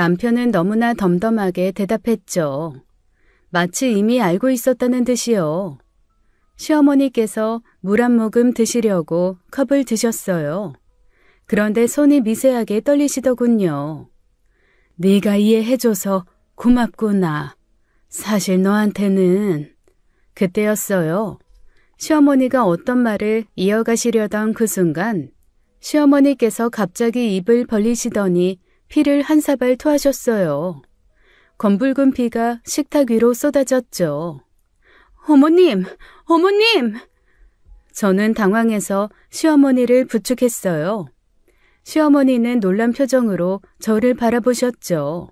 남편은 너무나 덤덤하게 대답했죠. 마치 이미 알고 있었다는 듯이요. 시어머니께서 물 한 모금 드시려고 컵을 드셨어요. 그런데 손이 미세하게 떨리시더군요. 네가 이해해줘서 고맙구나. 사실 너한테는... 그때였어요. 시어머니가 어떤 말을 이어가시려던 그 순간 시어머니께서 갑자기 입을 벌리시더니 피를 한 사발 토하셨어요. 검붉은 피가 식탁 위로 쏟아졌죠. 어머님! 어머님! 저는 당황해서 시어머니를 부축했어요. 시어머니는 놀란 표정으로 저를 바라보셨죠.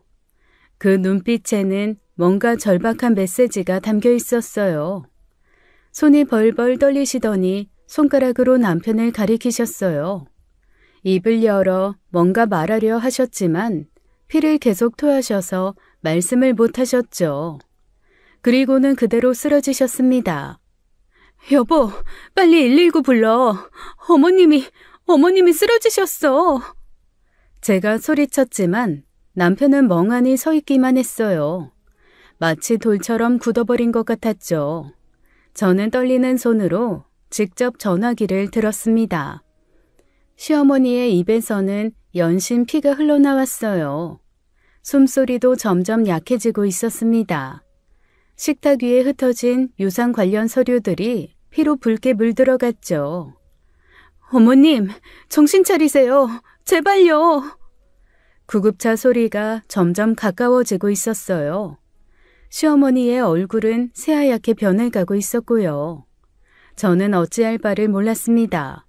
그 눈빛에는 뭔가 절박한 메시지가 담겨 있었어요. 손이 벌벌 떨리시더니 손가락으로 남편을 가리키셨어요. 입을 열어 뭔가 말하려 하셨지만 피를 계속 토하셔서 말씀을 못 하셨죠. 그리고는 그대로 쓰러지셨습니다. 여보, 빨리 119 불러. 어머님이 쓰러지셨어. 제가 소리쳤지만 남편은 멍하니 서 있기만 했어요. 마치 돌처럼 굳어버린 것 같았죠. 저는 떨리는 손으로 직접 전화기를 들었습니다. 시어머니의 입에서는 연신 피가 흘러나왔어요. 숨소리도 점점 약해지고 있었습니다. 식탁 위에 흩어진 유상 관련 서류들이 피로 붉게 물들어갔죠. 어머님, 정신 차리세요. 제발요. 구급차 소리가 점점 가까워지고 있었어요. 시어머니의 얼굴은 새하얗게 변해가고 있었고요. 저는 어찌할 바를 몰랐습니다.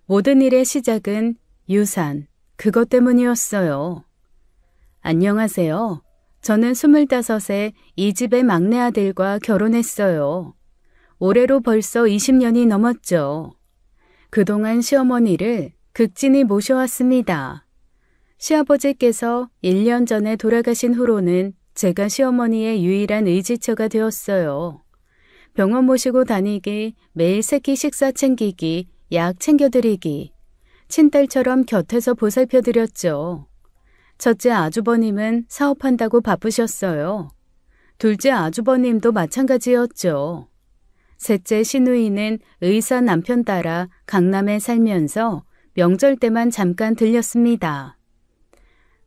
모든 일의 시작은 유산, 그것 때문이었어요. 안녕하세요. 저는 25세 이 집의 막내 아들과 결혼했어요. 올해로 벌써 20년이 넘었죠. 그동안 시어머니를 극진히 모셔왔습니다. 시아버지께서 1년 전에 돌아가신 후로는 제가 시어머니의 유일한 의지처가 되었어요. 병원 모시고 다니기, 매일 새끼 식사 챙기기, 약 챙겨드리기, 친딸처럼 곁에서 보살펴드렸죠. 첫째 아주버님은 사업한다고 바쁘셨어요. 둘째 아주버님도 마찬가지였죠. 셋째 시누이는 의사 남편 따라 강남에 살면서 명절 때만 잠깐 들렸습니다.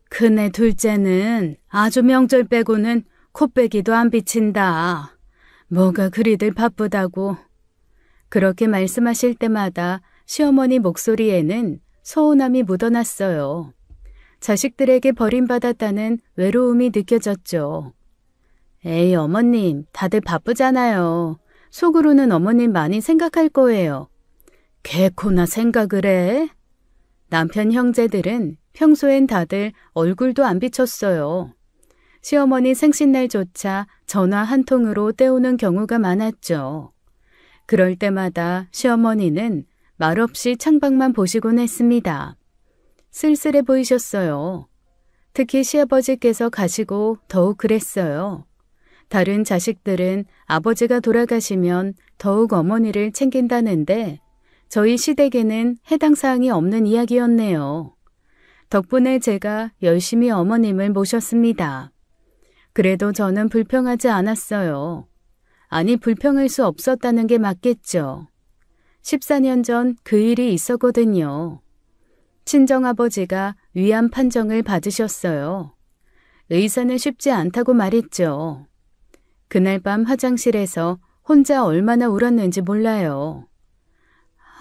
큰애 둘째는 아주 명절 빼고는 코빼기도 안 비친다. 뭐가 그리들 바쁘다고. 그렇게 말씀하실 때마다 시어머니 목소리에는 서운함이 묻어났어요. 자식들에게 버림받았다는 외로움이 느껴졌죠. 에이, 어머님, 다들 바쁘잖아요. 속으로는 어머님 많이 생각할 거예요. 개코나 생각을 해? 남편 형제들은 평소엔 다들 얼굴도 안 비쳤어요. 시어머니 생신날조차 전화 한 통으로 때우는 경우가 많았죠. 그럴 때마다 시어머니는 말없이 창밖만 보시곤 했습니다. 쓸쓸해 보이셨어요. 특히 시아버지께서 가시고 더욱 그랬어요. 다른 자식들은 아버지가 돌아가시면 더욱 어머니를 챙긴다는데 저희 시댁에는 해당 사항이 없는 이야기였네요. 덕분에 제가 열심히 어머님을 모셨습니다. 그래도 저는 불평하지 않았어요. 아니, 불평할 수 없었다는 게 맞겠죠. 14년 전 그 일이 있었거든요. 친정아버지가 위암 판정을 받으셨어요. 의사는 쉽지 않다고 말했죠. 그날 밤 화장실에서 혼자 얼마나 울었는지 몰라요.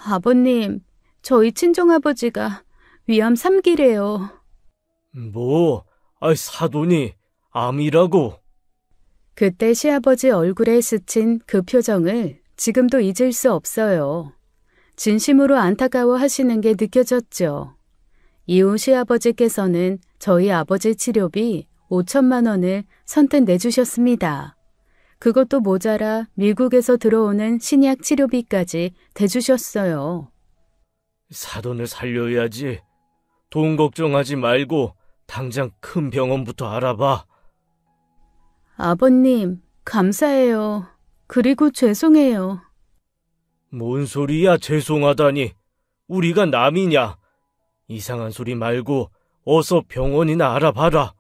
아버님, 저희 친정아버지가 위암 3기래요. 사돈이 암이라고. 그때 시아버지 얼굴에 스친 그 표정을 지금도 잊을 수 없어요. 진심으로 안타까워 하시는 게 느껴졌죠. 이후 시아버지께서는 저희 아버지 치료비 5천만 원을 선뜻 내주셨습니다. 그것도 모자라 미국에서 들어오는 신약 치료비까지 대주셨어요. 사돈을 살려야지. 돈 걱정하지 말고 당장 큰 병원부터 알아봐. 아버님, 감사해요. 그리고 죄송해요. 뭔 소리야, 죄송하다니. 우리가 남이냐. 이상한 소리 말고 어서 병원이나 알아봐라.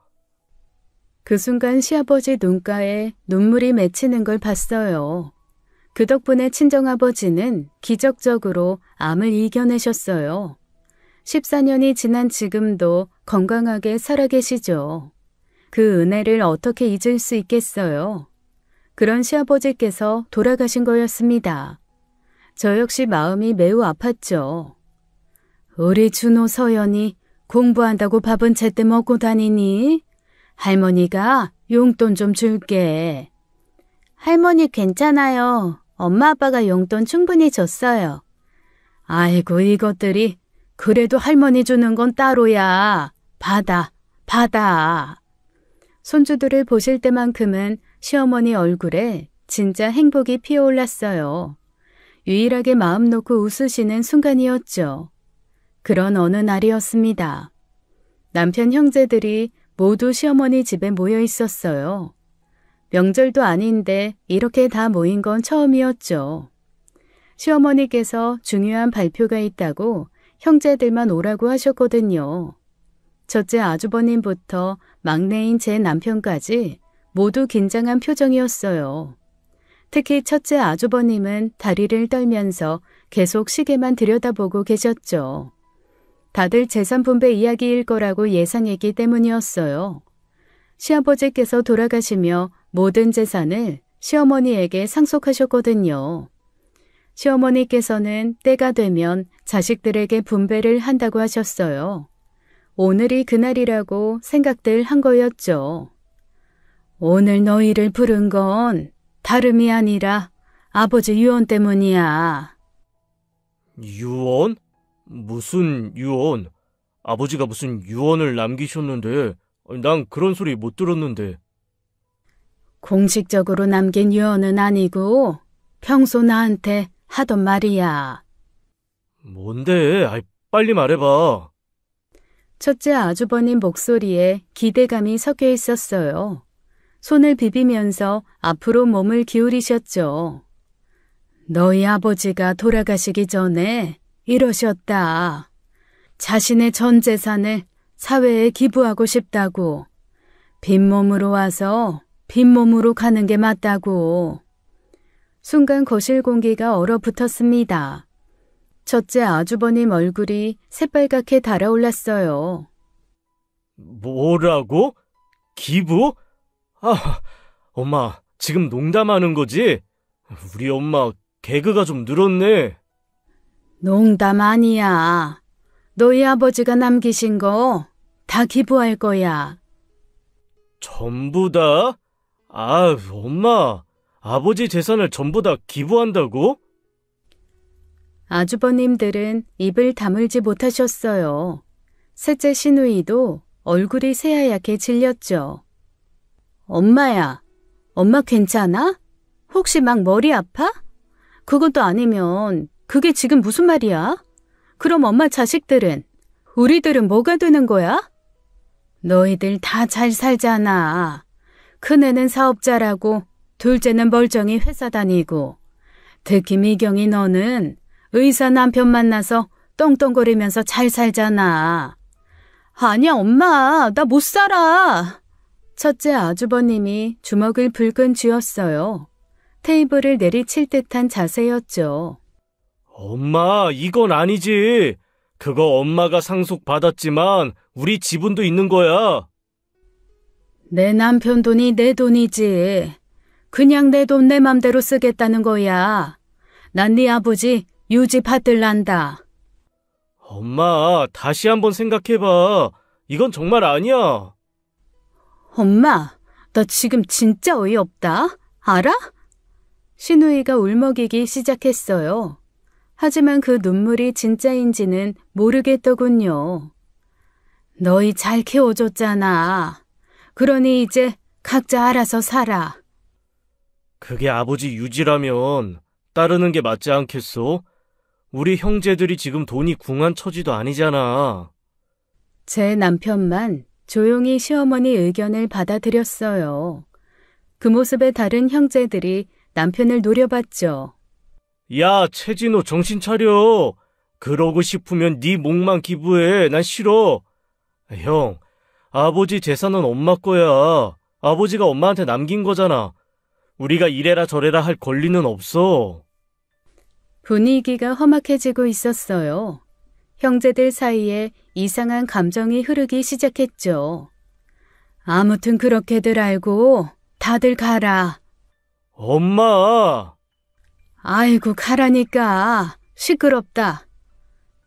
그 순간 시아버지 눈가에 눈물이 맺히는 걸 봤어요. 그 덕분에 친정아버지는 기적적으로 암을 이겨내셨어요. 14년이 지난 지금도 건강하게 살아계시죠. 그 은혜를 어떻게 잊을 수 있겠어요. 그런 시아버지께서 돌아가신 거였습니다. 저 역시 마음이 매우 아팠죠. 우리 준호 서연이 공부한다고 밥은 제때 먹고 다니니? 할머니가 용돈 좀 줄게. 할머니 괜찮아요. 엄마 아빠가 용돈 충분히 줬어요. 아이고 이것들이 그래도 할머니 주는 건 따로야. 받아. 손주들을 보실 때만큼은 시어머니 얼굴에 진짜 행복이 피어올랐어요. 유일하게 마음 놓고 웃으시는 순간이었죠. 그런 어느 날이었습니다. 남편 형제들이 모두 시어머니 집에 모여 있었어요. 명절도 아닌데 이렇게 다 모인 건 처음이었죠. 시어머니께서 중요한 발표가 있다고 형제들만 오라고 하셨거든요. 첫째 아주버님부터 막내인 제 남편까지 모두 긴장한 표정이었어요. 특히 첫째 아주버님은 다리를 떨면서 계속 시계만 들여다보고 계셨죠. 다들 재산 분배 이야기일 거라고 예상했기 때문이었어요. 시아버지께서 돌아가시며 모든 재산을 시어머니에게 상속하셨거든요. 시어머니께서는 때가 되면 자식들에게 분배를 한다고 하셨어요. 오늘이 그날이라고 생각들 한 거였죠. 오늘 너희를 부른 건 다름이 아니라 아버지 유언 때문이야. 유언? 무슨 유언? 아버지가 무슨 유언을 남기셨는데 난 그런 소리 못 들었는데. 공식적으로 남긴 유언은 아니고 평소 나한테 하던 말이야. 뭔데? 빨리 말해봐. 첫째 아주버님 목소리에 기대감이 섞여 있었어요. 손을 비비면서 앞으로 몸을 기울이셨죠. 너희 아버지가 돌아가시기 전에 이러셨다. 자신의 전 재산을 사회에 기부하고 싶다고. 빈몸으로 와서 빈몸으로 가는 게 맞다고. 순간 거실 공기가 얼어붙었습니다. 첫째 아주버님 얼굴이 새빨갛게 달아올랐어요. 뭐라고? 기부? 엄마, 지금 농담하는 거지? 우리 엄마 개그가 좀 늘었네. 농담 아니야. 너희 아버지가 남기신 거 다 기부할 거야. 전부 다? 엄마, 아버지 재산을 전부 다 기부한다고? 아주버님들은 입을 다물지 못하셨어요. 셋째 시누이도 얼굴이 새하얗게 질렸죠. 엄마야, 엄마 괜찮아? 혹시 막 머리 아파? 그것도 아니면 그게 지금 무슨 말이야? 그럼 엄마 자식들은, 우리들은 뭐가 되는 거야? 너희들 다 잘 살잖아. 큰애는 사업자라고 둘째는 멀쩡히 회사 다니고 특히 미경이 너는 의사 남편 만나서 떵떵거리면서 잘 살잖아. 아니야 엄마, 나 못 살아. 첫째 아주버님이 주먹을 불끈 쥐었어요. 테이블을 내리칠 듯한 자세였죠. 엄마, 이건 아니지. 그거 엄마가 상속받았지만 우리 지분도 있는 거야. 내 남편 돈이 내 돈이지. 그냥 내 돈 내 맘대로 쓰겠다는 거야. 난 네 아버지 유지 받을란다. 엄마, 다시 한번 생각해봐. 이건 정말 아니야. 엄마, 너 지금 진짜 어이없다. 알아? 시누이가 울먹이기 시작했어요. 하지만 그 눈물이 진짜인지는 모르겠더군요. 너희 잘 키워줬잖아. 그러니 이제 각자 알아서 살아. 그게 아버지 유지라면 따르는 게 맞지 않겠소? 우리 형제들이 지금 돈이 궁한 처지도 아니잖아. 제 남편만 조용히 시어머니 의견을 받아들였어요. 그 모습에 다른 형제들이 남편을 노려봤죠. 야, 최진호 정신 차려. 그러고 싶으면 네 몫만 기부해. 난 싫어. 형, 아버지 재산은 엄마 거야. 아버지가 엄마한테 남긴 거잖아. 우리가 이래라 저래라 할 권리는 없어. 분위기가 험악해지고 있었어요. 형제들 사이에 이상한 감정이 흐르기 시작했죠. 아무튼 그렇게들 알고 다들 가라. 엄마! 아이고 가라니까. 시끄럽다.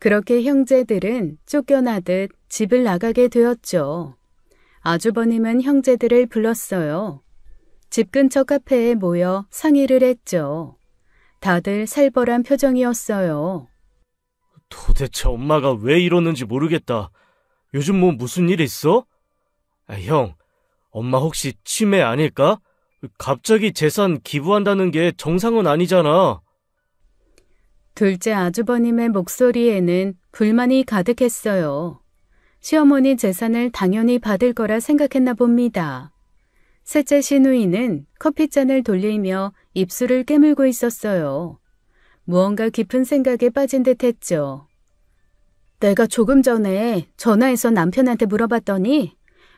그렇게 형제들은 쫓겨나듯 집을 나가게 되었죠. 아주버님은 형제들을 불렀어요. 집 근처 카페에 모여 상의를 했죠. 다들 살벌한 표정이었어요. 도대체 엄마가 왜 이러는지 모르겠다. 요즘 뭐 무슨 일 있어? 형, 엄마 혹시 치매 아닐까? 갑자기 재산 기부한다는 게 정상은 아니잖아. 둘째 아주버님의 목소리에는 불만이 가득했어요. 시어머니 재산을 당연히 받을 거라 생각했나 봅니다. 셋째 시누이는 커피잔을 돌리며 입술을 깨물고 있었어요. 무언가 깊은 생각에 빠진 듯 했죠. 내가 조금 전에 전화해서 남편한테 물어봤더니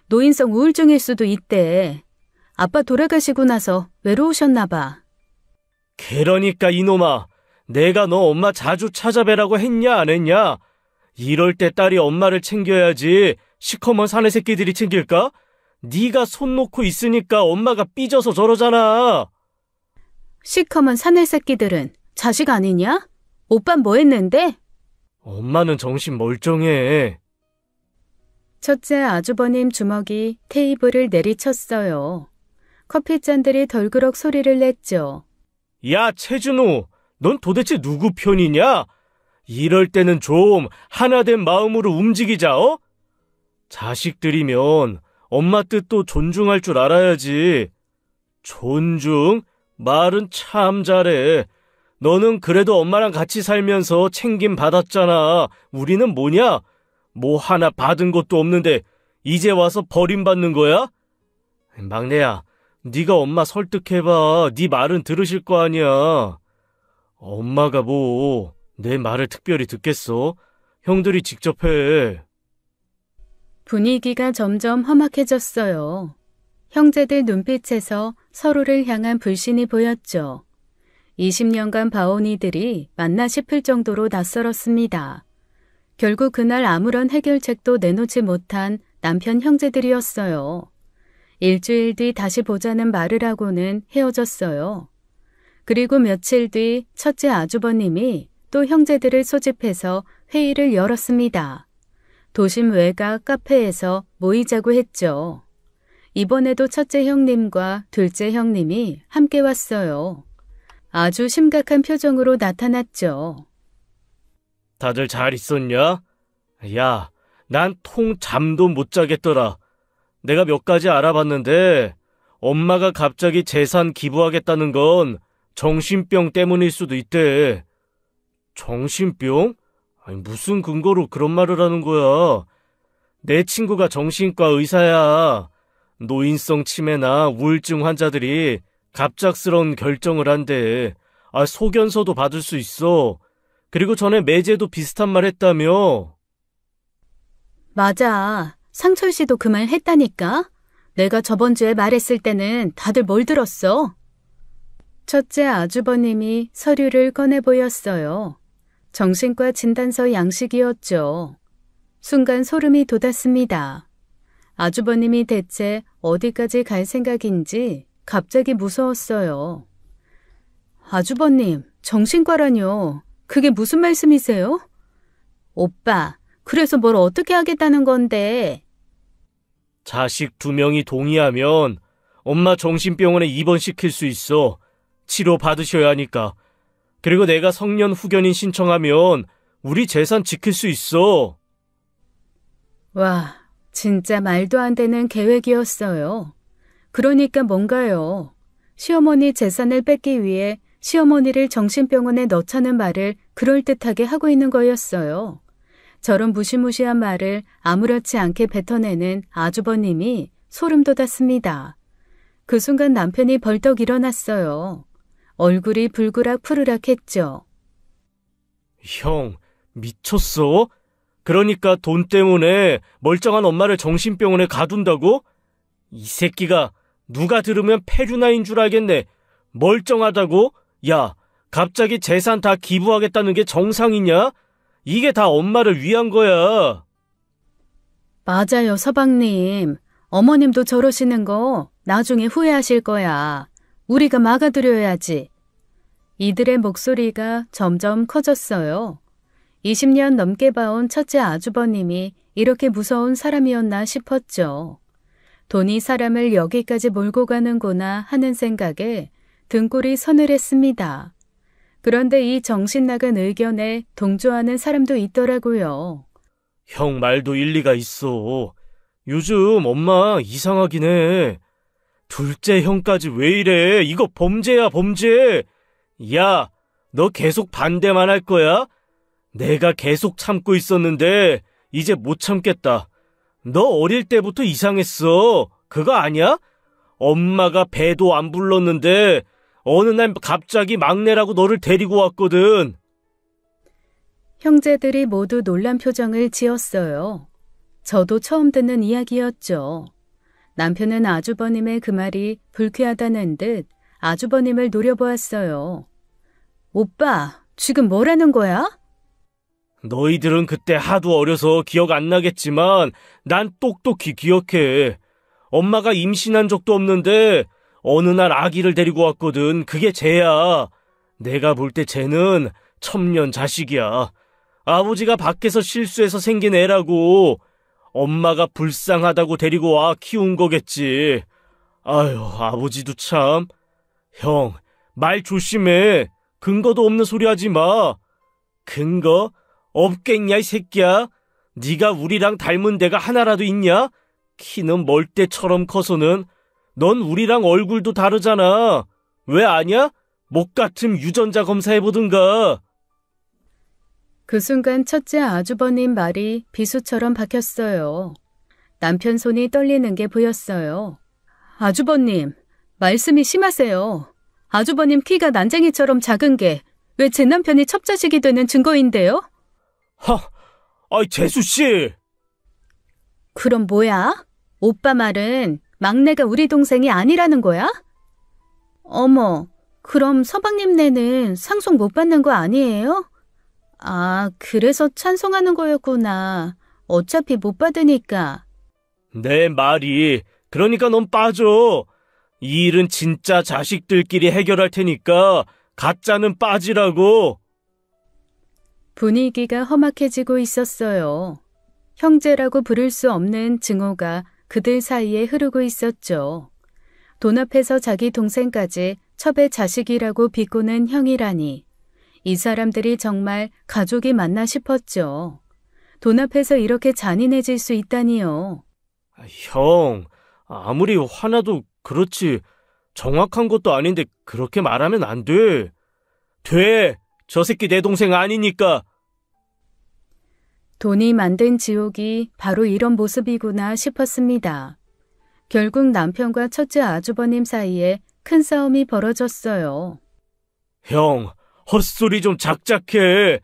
노인성 우울증일 수도 있대. 아빠 돌아가시고 나서 외로우셨나 봐. 그러니까 이놈아, 내가 너 엄마 자주 찾아뵈라고 했냐 안 했냐? 이럴 때 딸이 엄마를 챙겨야지 시커먼 사내 새끼들이 챙길까? 네가 손 놓고 있으니까 엄마가 삐져서 저러잖아. 시커먼 사내 새끼들은 자식 아니냐? 오빤 뭐 했는데? 엄마는 정신 멀쩡해. 첫째 아주버님 주먹이 테이블을 내리쳤어요. 커피잔들이 덜그럭 소리를 냈죠. 야, 최준호, 넌 도대체 누구 편이냐? 이럴 때는 좀 하나된 마음으로 움직이자, 어? 자식들이면 엄마 뜻도 존중할 줄 알아야지. 존중? 말은 참 잘해. 너는 그래도 엄마랑 같이 살면서 챙김 받았잖아. 우리는 뭐냐? 뭐 하나 받은 것도 없는데 이제 와서 버림받는 거야? 막내야, 네가 엄마 설득해봐. 네 말은 들으실 거 아니야. 엄마가 뭐 내 말을 특별히 듣겠어? 형들이 직접 해. 분위기가 점점 험악해졌어요. 형제들 눈빛에서 서로를 향한 불신이 보였죠. 20년간 봐온 이들이 맞나 싶을 정도로 낯설었습니다. 결국 그날 아무런 해결책도 내놓지 못한 남편 형제들이었어요. 일주일 뒤 다시 보자는 말을 하고는 헤어졌어요. 그리고 며칠 뒤 첫째 아주버님이 또 형제들을 소집해서 회의를 열었습니다. 도심 외곽 카페에서 모이자고 했죠. 이번에도 첫째 형님과 둘째 형님이 함께 왔어요. 아주 심각한 표정으로 나타났죠. 다들 잘 있었냐? 야, 난 통 잠도 못 자겠더라. 내가 몇 가지 알아봤는데 엄마가 갑자기 재산 기부하겠다는 건 정신병 때문일 수도 있대. 정신병? 아니, 무슨 근거로 그런 말을 하는 거야? 내 친구가 정신과 의사야. 노인성 치매나 우울증 환자들이 갑작스러운 결정을 한대. 소견서도 받을 수 있어. 그리고 전에 매제도 비슷한 말 했다며. 맞아. 상철 씨도 그 말 했다니까. 내가 저번 주에 말했을 때는 다들 뭘 들었어? 첫째 아주버님이 서류를 꺼내 보였어요. 정신과 진단서 양식이었죠. 순간 소름이 돋았습니다. 아주버님이 대체 어디까지 갈 생각인지 갑자기 무서웠어요. 아주버님, 정신과라뇨. 그게 무슨 말씀이세요? 오빠, 그래서 뭘 어떻게 하겠다는 건데? 자식 2명이 동의하면 엄마 정신병원에 입원시킬 수 있어. 치료 받으셔야 하니까. 그리고 내가 성년 후견인 신청하면 우리 재산 지킬 수 있어. 와, 진짜 말도 안 되는 계획이었어요. 그러니까 뭔가요? 시어머니 재산을 뺏기 위해 시어머니를 정신병원에 넣자는 말을 그럴듯하게 하고 있는 거였어요. 저런 무시무시한 말을 아무렇지 않게 뱉어내는 아주버님이 소름 돋았습니다. 그 순간 남편이 벌떡 일어났어요. 얼굴이 불그락 푸르락 했죠. 형, 미쳤어? 그러니까 돈 때문에 멀쩡한 엄마를 정신병원에 가둔다고? 이 새끼가 누가 들으면 폐륜아인 줄 알겠네. 멀쩡하다고? 야, 갑자기 재산 다 기부하겠다는 게 정상이냐? 이게 다 엄마를 위한 거야. 맞아요, 서방님. 어머님도 저러시는 거 나중에 후회하실 거야. 우리가 막아드려야지. 이들의 목소리가 점점 커졌어요. 20년 넘게 봐온 첫째 아주버님이 이렇게 무서운 사람이었나 싶었죠. 돈이 사람을 여기까지 몰고 가는구나 하는 생각에 등골이 서늘했습니다. 그런데 이 정신나간 의견에 동조하는 사람도 있더라고요. 형 말도 일리가 있어. 요즘 엄마 이상하긴 해. 둘째 형까지 왜 이래? 이거 범죄야, 범죄. 야, 너 계속 반대만 할 거야? 내가 계속 참고 있었는데 이제 못 참겠다. 너 어릴 때부터 이상했어. 그거 아니야? 엄마가 배도 안 불렀는데 어느 날 갑자기 막내라고 너를 데리고 왔거든. 형제들이 모두 놀란 표정을 지었어요. 저도 처음 듣는 이야기였죠. 남편은 아주버님의 그 말이 불쾌하다는 듯 아주버님을 노려보았어요. 오빠, 지금 뭐라는 거야? 너희들은 그때 하도 어려서 기억 안 나겠지만 난 똑똑히 기억해. 엄마가 임신한 적도 없는데 어느 날 아기를 데리고 왔거든. 그게 쟤야. 내가 볼 때 쟤는 첩년 자식이야. 아버지가 밖에서 실수해서 생긴 애라고. 엄마가 불쌍하다고 데리고 와 키운 거겠지. 아유, 아버지도 참. 형, 말 조심해. 근거도 없는 소리 하지 마. 근거? 없겠냐, 이 새끼야? 네가 우리랑 닮은 데가 하나라도 있냐? 키는 멀대처럼 커서는. 넌 우리랑 얼굴도 다르잖아. 왜 아냐? 목 같은 유전자 검사해보든가. 그 순간 첫째 아주버님 말이 비수처럼 박혔어요. 남편 손이 떨리는 게 보였어요. 아주버님, 말씀이 심하세요. 아주버님 키가 난쟁이처럼 작은 게 왜 제 남편이 첩자식이 되는 증거인데요? 아이, 재수씨! 그럼 뭐야? 오빠 말은 막내가 우리 동생이 아니라는 거야? 어머, 그럼 서방님네는 상속 못 받는 거 아니에요? 아, 그래서 찬송하는 거였구나. 어차피 못 받으니까. 내 말이, 그러니까 넌 빠져. 이 일은 진짜 자식들끼리 해결할 테니까 가짜는 빠지라고. 분위기가 험악해지고 있었어요. 형제라고 부를 수 없는 증오가 그들 사이에 흐르고 있었죠. 돈 앞에서 자기 동생까지 첩의 자식이라고 비꼬는 형이라니. 이 사람들이 정말 가족이 맞나 싶었죠. 돈 앞에서 이렇게 잔인해질 수 있다니요. 형, 아무리 화나도 그렇지. 정확한 것도 아닌데 그렇게 말하면 안 돼. 돼. 저 새끼 내 동생 아니니까. 돈이 만든 지옥이 바로 이런 모습이구나 싶었습니다. 결국 남편과 첫째 아주버님 사이에 큰 싸움이 벌어졌어요. 형, 헛소리 좀 작작해.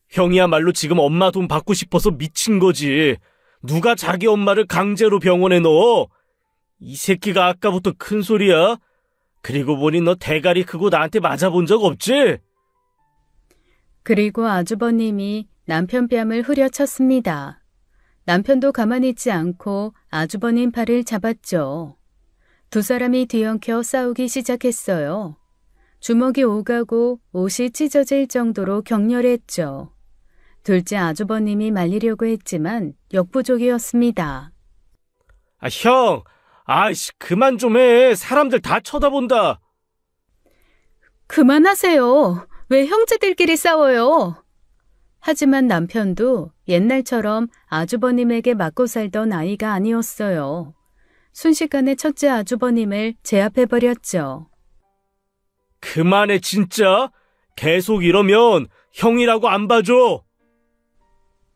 형이야말로 지금 엄마 돈 받고 싶어서 미친 거지. 누가 자기 엄마를 강제로 병원에 넣어? 이 새끼가 아까부터 큰 소리야. 그리고 보니 너 대가리 크고 나한테 맞아본 적 없지? 그리고 아주버님이 남편 뺨을 후려쳤습니다. 남편도 가만히 있지 않고 아주버님 팔을 잡았죠. 두 사람이 뒤엉켜 싸우기 시작했어요. 주먹이 오가고 옷이 찢어질 정도로 격렬했죠. 둘째 아주버님이 말리려고 했지만 역부족이었습니다. 형! 아이씨, 그만 좀 해. 사람들 다 쳐다본다. 그만하세요. 왜 형제들끼리 싸워요? 하지만 남편도 옛날처럼 아주버님에게 맞고 살던 아이가 아니었어요. 순식간에 첫째 아주버님을 제압해버렸죠. 그만해, 진짜. 계속 이러면 형이라고 안 봐줘.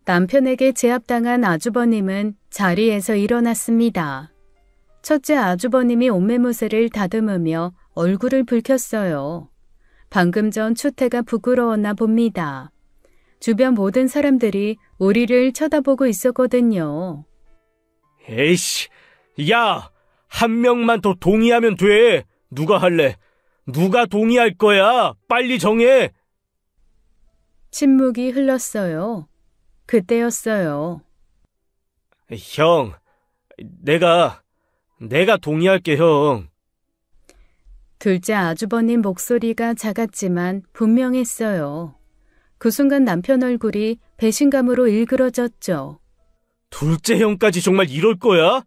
남편에게 제압당한 아주버님은 자리에서 일어났습니다. 첫째 아주버님이 옷매무새를 다듬으며 얼굴을 붉혔어요. 방금 전 추태가 부끄러웠나 봅니다. 주변 모든 사람들이 우리를 쳐다보고 있었거든요. 에이씨, 야, 한 명만 더 동의하면 돼. 누가 할래? 누가 동의할 거야? 빨리 정해. 침묵이 흘렀어요. 그때였어요. 형, 내가 동의할게, 형. 둘째 아주버님 목소리가 작았지만 분명했어요. 그 순간 남편 얼굴이 배신감으로 일그러졌죠. 둘째 형까지 정말 이럴 거야?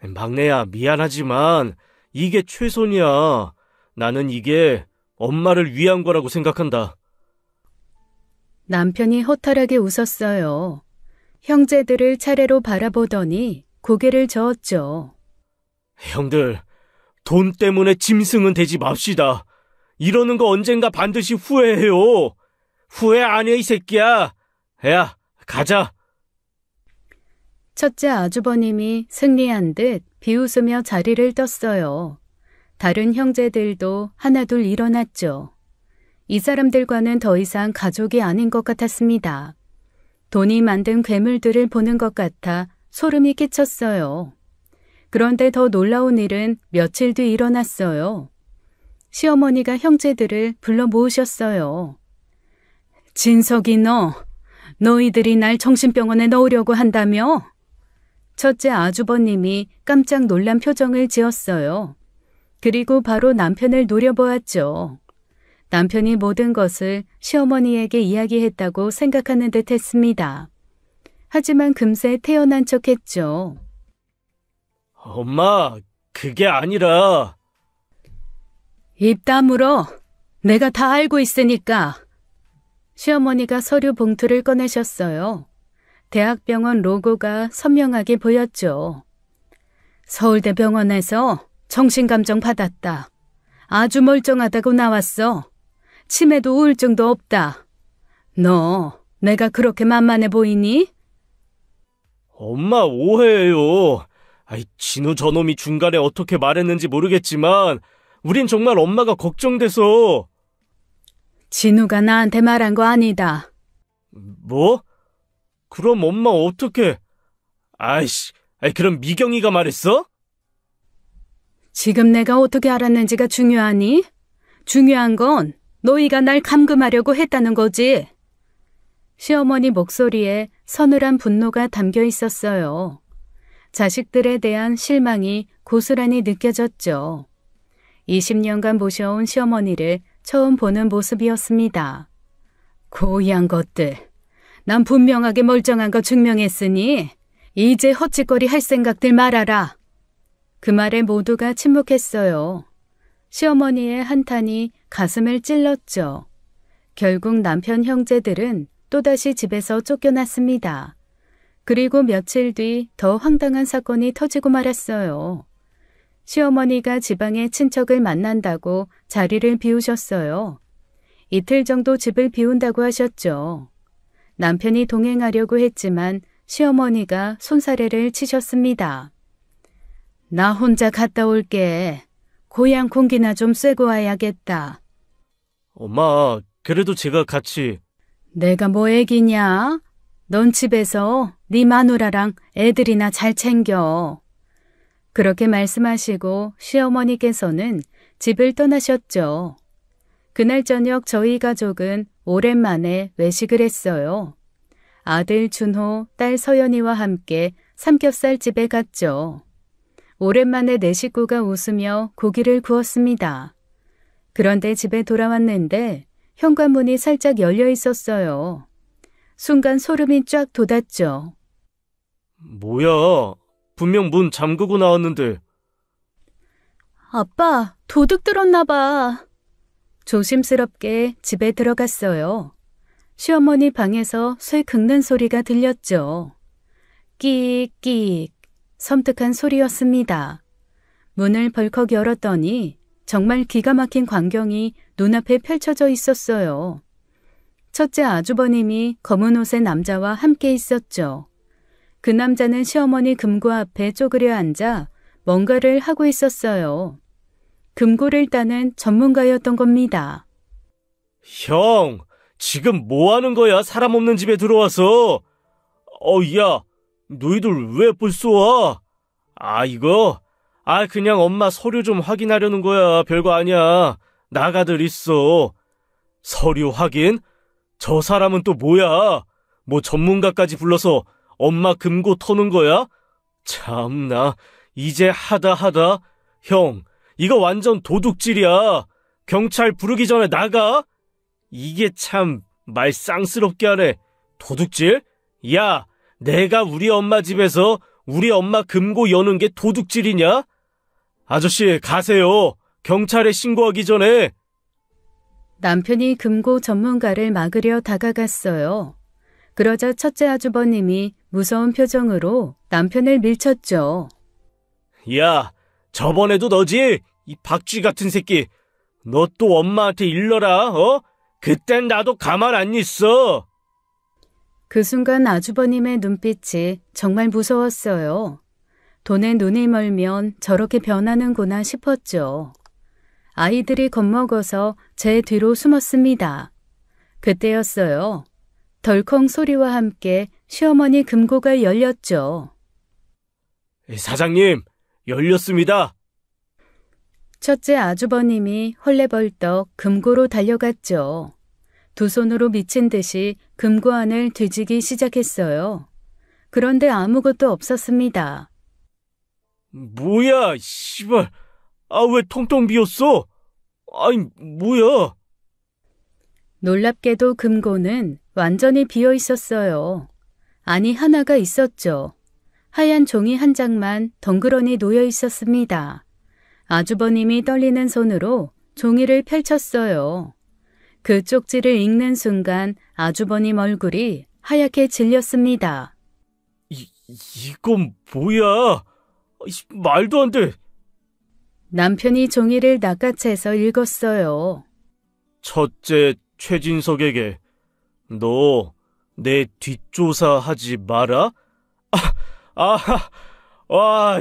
막내야, 미안하지만 이게 최선이야. 나는 이게 엄마를 위한 거라고 생각한다. 남편이 허탈하게 웃었어요. 형제들을 차례로 바라보더니 고개를 저었죠. 형들, 돈 때문에 짐승은 되지 맙시다. 이러는 거 언젠가 반드시 후회해요. 후회 안 해, 이 새끼야. 야, 가자. 첫째 아주버님이 승리한 듯 비웃으며 자리를 떴어요. 다른 형제들도 하나둘 일어났죠. 이 사람들과는 더 이상 가족이 아닌 것 같았습니다. 돈이 만든 괴물들을 보는 것 같아 소름이 끼쳤어요. 그런데 더 놀라운 일은 며칠 뒤 일어났어요. 시어머니가 형제들을 불러 모으셨어요. 진석이 너희들이 날 정신병원에 넣으려고 한다며? 첫째 아주버님이 깜짝 놀란 표정을 지었어요. 그리고 바로 남편을 노려보았죠. 남편이 모든 것을 시어머니에게 이야기했다고 생각하는 듯 했습니다. 하지만 금세 태어난 척했죠. 엄마, 그게 아니라. 입 다물어. 내가 다 알고 있으니까. 시어머니가 서류 봉투를 꺼내셨어요. 대학병원 로고가 선명하게 보였죠. 서울대병원에서 정신감정 받았다. 아주 멀쩡하다고 나왔어. 치매도 우울증도 없다. 너 내가 그렇게 만만해 보이니? 엄마, 오해예요. 진우 저놈이 중간에 어떻게 말했는지 모르겠지만 우린 정말 엄마가 걱정돼서. 진우가 나한테 말한 거 아니다. 뭐? 그럼 엄마 어떻게? 그럼 미경이가 말했어? 지금 내가 어떻게 알았는지가 중요하니? 중요한 건 너희가 날 감금하려고 했다는 거지. 시어머니 목소리에 서늘한 분노가 담겨 있었어요. 자식들에 대한 실망이 고스란히 느껴졌죠. 20년간 모셔온 시어머니를 처음 보는 모습이었습니다. 고이한 것들. 난 분명하게 멀쩡한 거 증명했으니 이제 헛짓거리 할 생각들 말아라. 그 말에 모두가 침묵했어요. 시어머니의 한탄이 가슴을 찔렀죠. 결국 남편 형제들은 또다시 집에서 쫓겨났습니다. 그리고 며칠 뒤 더 황당한 사건이 터지고 말았어요. 시어머니가 지방의 친척을 만난다고 자리를 비우셨어요. 이틀 정도 집을 비운다고 하셨죠. 남편이 동행하려고 했지만 시어머니가 손사래를 치셨습니다. 나 혼자 갔다 올게. 고향 공기나 좀 쐬고 와야겠다. 엄마, 그래도 제가 같이. 내가 뭐 애기냐? 넌 집에서 네 마누라랑 애들이나 잘 챙겨. 그렇게 말씀하시고 시어머니께서는 집을 떠나셨죠. 그날 저녁 저희 가족은 오랜만에 외식을 했어요. 아들 준호, 딸 서연이와 함께 삼겹살집에 갔죠. 오랜만에 네 식구가 웃으며 고기를 구웠습니다. 그런데 집에 돌아왔는데 현관문이 살짝 열려 있었어요. 순간 소름이 쫙 돋았죠. 뭐야? 분명 문 잠그고 나왔는데. 아빠, 도둑 들었나 봐. 조심스럽게 집에 들어갔어요. 시어머니 방에서 쇠 긁는 소리가 들렸죠. 끽끽, 섬뜩한 소리였습니다. 문을 벌컥 열었더니 정말 기가 막힌 광경이 눈앞에 펼쳐져 있었어요. 첫째 아주버님이 검은 옷의 남자와 함께 있었죠. 그 남자는 시어머니 금고 앞에 쪼그려 앉아 뭔가를 하고 있었어요. 금고를 따는 전문가였던 겁니다. 형, 지금 뭐 하는 거야? 사람 없는 집에 들어와서. 야, 너희들 왜 벌써 와? 이거 아, 그냥 엄마 서류 좀 확인하려는 거야. 별거 아니야. 나가들 있어. 서류 확인? 저 사람은 또 뭐야? 뭐 전문가까지 불러서 엄마 금고 터는 거야? 참나, 이제 하다. 형, 이거 완전 도둑질이야. 경찰 부르기 전에 나가? 이게 참 말 쌍스럽게 하네. 도둑질? 야, 내가 우리 엄마 집에서 우리 엄마 금고 여는 게 도둑질이냐? 아저씨, 가세요. 경찰에 신고하기 전에. 남편이 금고 전문가를 막으려 다가갔어요. 그러자 첫째 아주버님이 무서운 표정으로 남편을 밀쳤죠. 야, 저번에도 너지? 이 박쥐 같은 새끼. 너 또 엄마한테 일러라, 어? 그땐 나도 가만 안 있어. 그 순간 아주버님의 눈빛이 정말 무서웠어요. 돈에 눈이 멀면 저렇게 변하는구나 싶었죠. 아이들이 겁먹어서 제 뒤로 숨었습니다. 그때였어요. 덜컹 소리와 함께 시어머니 금고가 열렸죠. 사장님, 열렸습니다. 첫째 아주버님이 헐레벌떡 금고로 달려갔죠. 두 손으로 미친 듯이 금고 안을 뒤지기 시작했어요. 그런데 아무것도 없었습니다. 뭐야, 씨발. 아, 왜 텅텅 비었어? 아니, 뭐야. 놀랍게도 금고는 완전히 비어 있었어요. 아니, 하나가 있었죠. 하얀 종이 한 장만 덩그러니 놓여 있었습니다. 아주버님이 떨리는 손으로 종이를 펼쳤어요. 그 쪽지를 읽는 순간 아주버님 얼굴이 하얗게 질렸습니다. 이건 뭐야? 말도 안 돼. 남편이 종이를 낚아채서 읽었어요. 첫째 최진석에게 너 내 뒷조사 하지 마라? 와,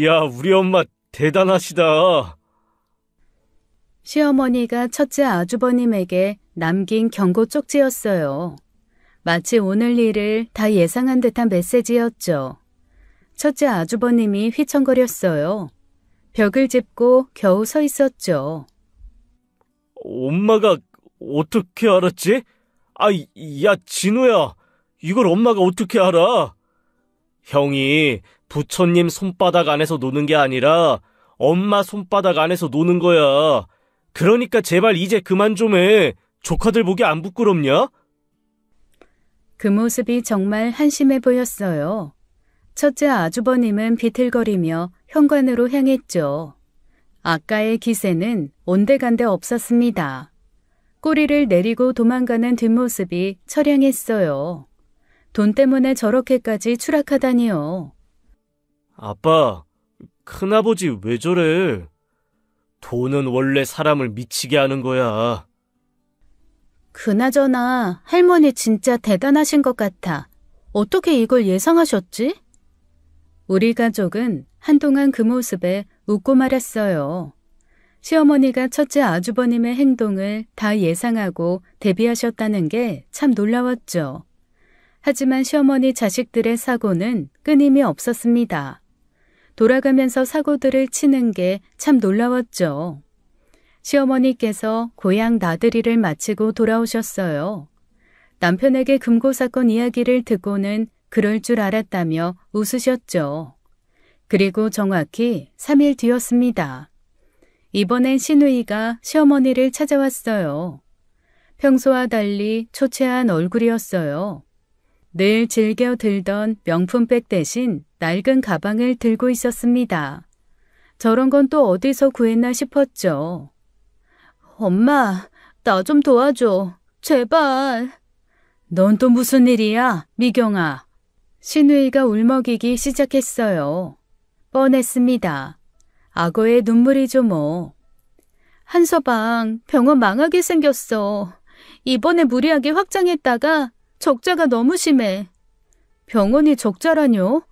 야, 우리 엄마 대단하시다. 시어머니가 첫째 아주버님에게 남긴 경고 쪽지였어요. 마치 오늘 일을 다 예상한 듯한 메시지였죠. 첫째 아주버님이 휘청거렸어요. 벽을 짚고 겨우 서 있었죠. 엄마가 어떻게 알았지? 야, 진우야, 이걸 엄마가 어떻게 알아? 형이 부처님 손바닥 안에서 노는 게 아니라 엄마 손바닥 안에서 노는 거야. 그러니까 제발 이제 그만 좀 해. 조카들 보기 안 부끄럽냐? 그 모습이 정말 한심해 보였어요. 첫째 아주버님은 비틀거리며 현관으로 향했죠. 아까의 기세는 온데간데 없었습니다. 꼬리를 내리고 도망가는 뒷모습이 처량했어요. 돈 때문에 저렇게까지 추락하다니요. 아빠, 큰아버지 왜 저래? 돈은 원래 사람을 미치게 하는 거야. 그나저나 할머니 진짜 대단하신 것 같아. 어떻게 이걸 예상하셨지? 우리 가족은 한동안 그 모습에 웃고 말았어요. 시어머니가 첫째 아주버님의 행동을 다 예상하고 대비하셨다는 게 참 놀라웠죠. 하지만 시어머니 자식들의 사고는 끊임이 없었습니다. 돌아가면서 사고들을 치는 게 참 놀라웠죠. 시어머니께서 고향 나들이를 마치고 돌아오셨어요. 남편에게 금고 사건 이야기를 듣고는 그럴 줄 알았다며 웃으셨죠. 그리고 정확히 3일 뒤였습니다. 이번엔 시누이가 시어머니를 찾아왔어요. 평소와 달리 초췌한 얼굴이었어요. 늘 즐겨 들던 명품백 대신 낡은 가방을 들고 있었습니다. 저런 건 또 어디서 구했나 싶었죠. 엄마, 나 좀 도와줘. 제발. 넌 또 무슨 일이야, 미경아. 시누이가 울먹이기 시작했어요. 뻔했습니다. 악어의 눈물이죠 뭐. 한서방, 병원 망하게 생겼어. 이번에 무리하게 확장했다가 적자가 너무 심해. 병원이 적자라뇨?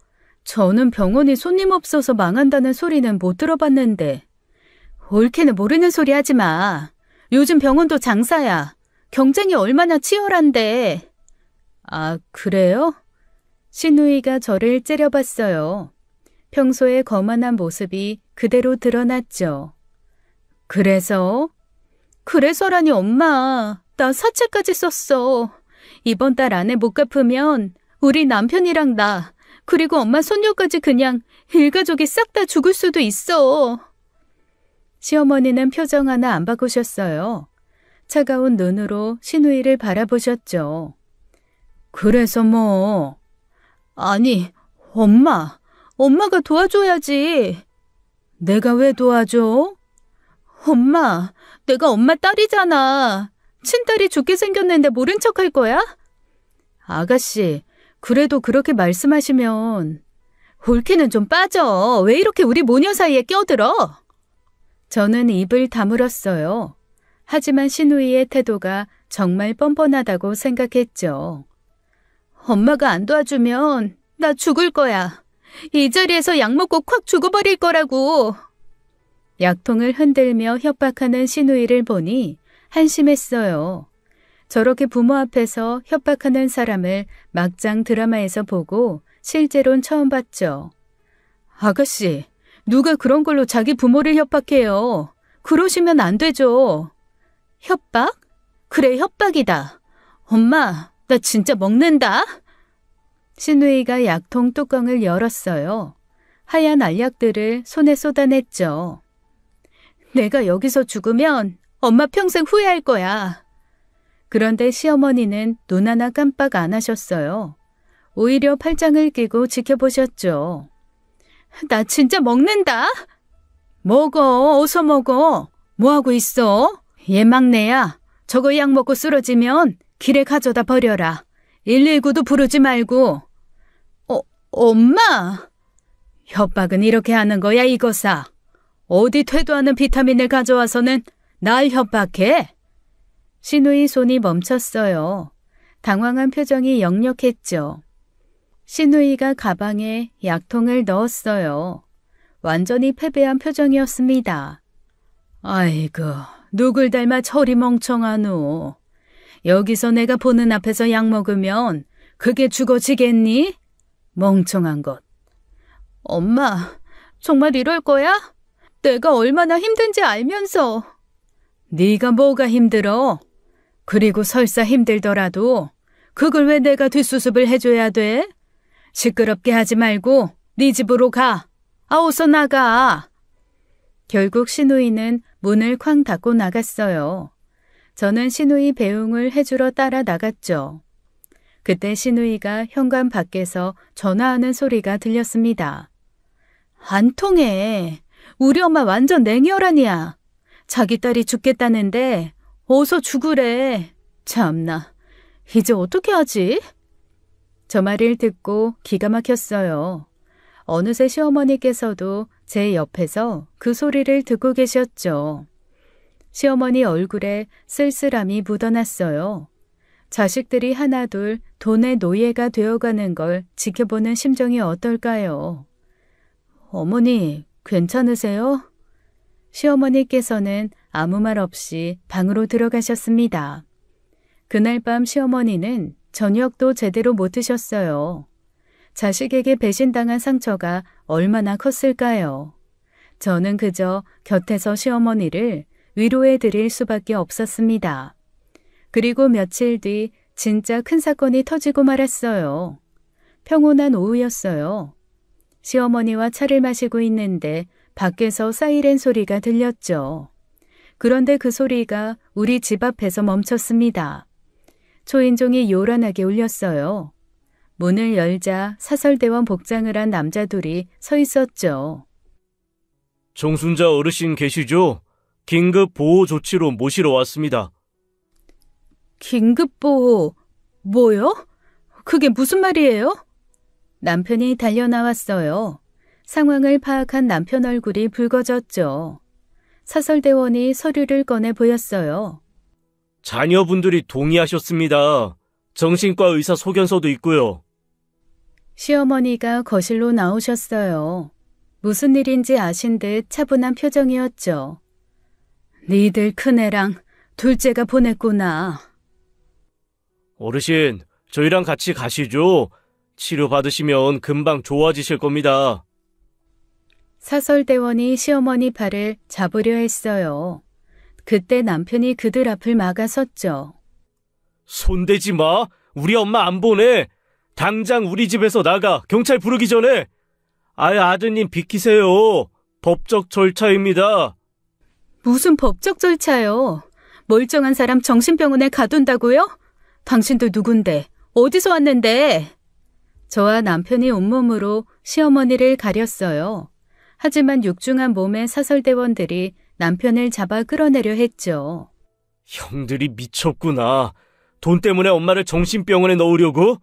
저는 병원이 손님 없어서 망한다는 소리는 못 들어봤는데. 옳게는 모르는 소리 하지 마. 요즘 병원도 장사야. 경쟁이 얼마나 치열한데. 아, 그래요? 시누이가 저를 째려봤어요. 평소의 거만한 모습이 그대로 드러났죠. 그래서라니 엄마, 나 사채까지 썼어. 이번 달 안에 못 갚으면 우리 남편이랑 나, 그리고 엄마 손녀까지 그냥 일가족이 싹 다 죽을 수도 있어. 시어머니는 표정 하나 안 바꾸셨어요. 차가운 눈으로 신우이를 바라보셨죠. 그래서 뭐? 아니, 엄마가 도와줘야지. 내가 왜 도와줘? 엄마, 내가 엄마 딸이잖아. 친딸이 죽게 생겼는데 모른 척 할 거야? 아가씨, 그래도 그렇게 말씀하시면 올케는 좀 빠져. 왜 이렇게 우리 모녀 사이에 껴들어? 저는 입을 다물었어요. 하지만 신우이의 태도가 정말 뻔뻔하다고 생각했죠. 엄마가 안 도와주면 나 죽을 거야. 이 자리에서 약 먹고 콱 죽어버릴 거라고. 약통을 흔들며 협박하는 신우이를 보니 한심했어요. 저렇게 부모 앞에서 협박하는 사람을 막장 드라마에서 보고 실제로는 처음 봤죠. 아가씨, 누가 그런 걸로 자기 부모를 협박해요. 그러시면 안 되죠. 협박? 그래, 협박이다. 엄마, 나 진짜 먹는다. 신우이가 약통 뚜껑을 열었어요. 하얀 알약들을 손에 쏟아냈죠. 내가 여기서 죽으면 엄마 평생 후회할 거야. 그런데 시어머니는 눈 하나 깜빡 안 하셨어요. 오히려 팔짱을 끼고 지켜보셨죠. 나 진짜 먹는다. 먹어, 어서 먹어. 뭐하고 있어? 얘 막내야. 저거 약 먹고 쓰러지면 길에 가져다 버려라. 119도 부르지 말고. 엄마! 협박은 이렇게 하는 거야, 이거사. 어디 퇴도하는 비타민을 가져와서는 날 협박해? 신우이 손이 멈췄어요. 당황한 표정이 역력했죠. 신우이가 가방에 약통을 넣었어요. 완전히 패배한 표정이었습니다. 아이고, 누굴 닮아 저리 멍청하노. 여기서 내가 보는 앞에서 약 먹으면 그게 죽어지겠니? 멍청한 것. 엄마, 정말 이럴 거야? 내가 얼마나 힘든지 알면서. 네가 뭐가 힘들어? 그리고 설사 힘들더라도 그걸 왜 내가 뒷수습을 해줘야 돼? 시끄럽게 하지 말고 네 집으로 가. 어서 나가. 결국 신우이는 문을 쾅 닫고 나갔어요. 저는 신우이 배웅을 해주러 따라 나갔죠. 그때 신우이가 현관 밖에서 전화하는 소리가 들렸습니다. 안 통해. 우리 엄마 완전 냉혈한이야. 자기 딸이 죽겠다는데 어서 죽으래. 참나, 이제 어떻게 하지? 저 말을 듣고 기가 막혔어요. 어느새 시어머니께서도 제 옆에서 그 소리를 듣고 계셨죠. 시어머니 얼굴에 쓸쓸함이 묻어났어요. 자식들이 하나둘 돈의 노예가 되어가는 걸 지켜보는 심정이 어떨까요? 어머니, 괜찮으세요? 시어머니께서는 아무 말 없이 방으로 들어가셨습니다. 그날 밤 시어머니는 저녁도 제대로 못 드셨어요. 자식에게 배신당한 상처가 얼마나 컸을까요? 저는 그저 곁에서 시어머니를 위로해 드릴 수밖에 없었습니다. 그리고 며칠 뒤 진짜 큰 사건이 터지고 말았어요. 평온한 오후였어요. 시어머니와 차를 마시고 있는데 밖에서 사이렌 소리가 들렸죠. 그런데 그 소리가 우리 집 앞에서 멈췄습니다. 초인종이 요란하게 울렸어요. 문을 열자 사설대원 복장을 한 남자 둘이 서 있었죠. 정순자 어르신 계시죠? 긴급 보호 조치로 모시러 왔습니다. 긴급보호, 뭐요? 그게 무슨 말이에요? 남편이 달려나왔어요. 상황을 파악한 남편 얼굴이 붉어졌죠. 사설대원이 서류를 꺼내 보였어요. 자녀분들이 동의하셨습니다. 정신과 의사 소견서도 있고요. 시어머니가 거실로 나오셨어요. 무슨 일인지 아신 듯 차분한 표정이었죠. 니들 큰애랑 둘째가 보냈구나. 어르신, 저희랑 같이 가시죠. 치료받으시면 금방 좋아지실 겁니다. 사설대원이 시어머니 팔을 잡으려 했어요. 그때 남편이 그들 앞을 막아섰죠. 손대지 마. 우리 엄마 안 보내. 당장 우리 집에서 나가. 경찰 부르기 전에. 아드님 비키세요. 법적 절차입니다. 무슨 법적 절차요? 멀쩡한 사람 정신병원에 가둔다고요? 당신도 누군데? 어디서 왔는데? 저와 남편이 온몸으로 시어머니를 가렸어요. 하지만 육중한 몸의 사설대원들이 남편을 잡아 끌어내려 했죠. 형들이 미쳤구나. 돈 때문에 엄마를 정신병원에 넣으려고?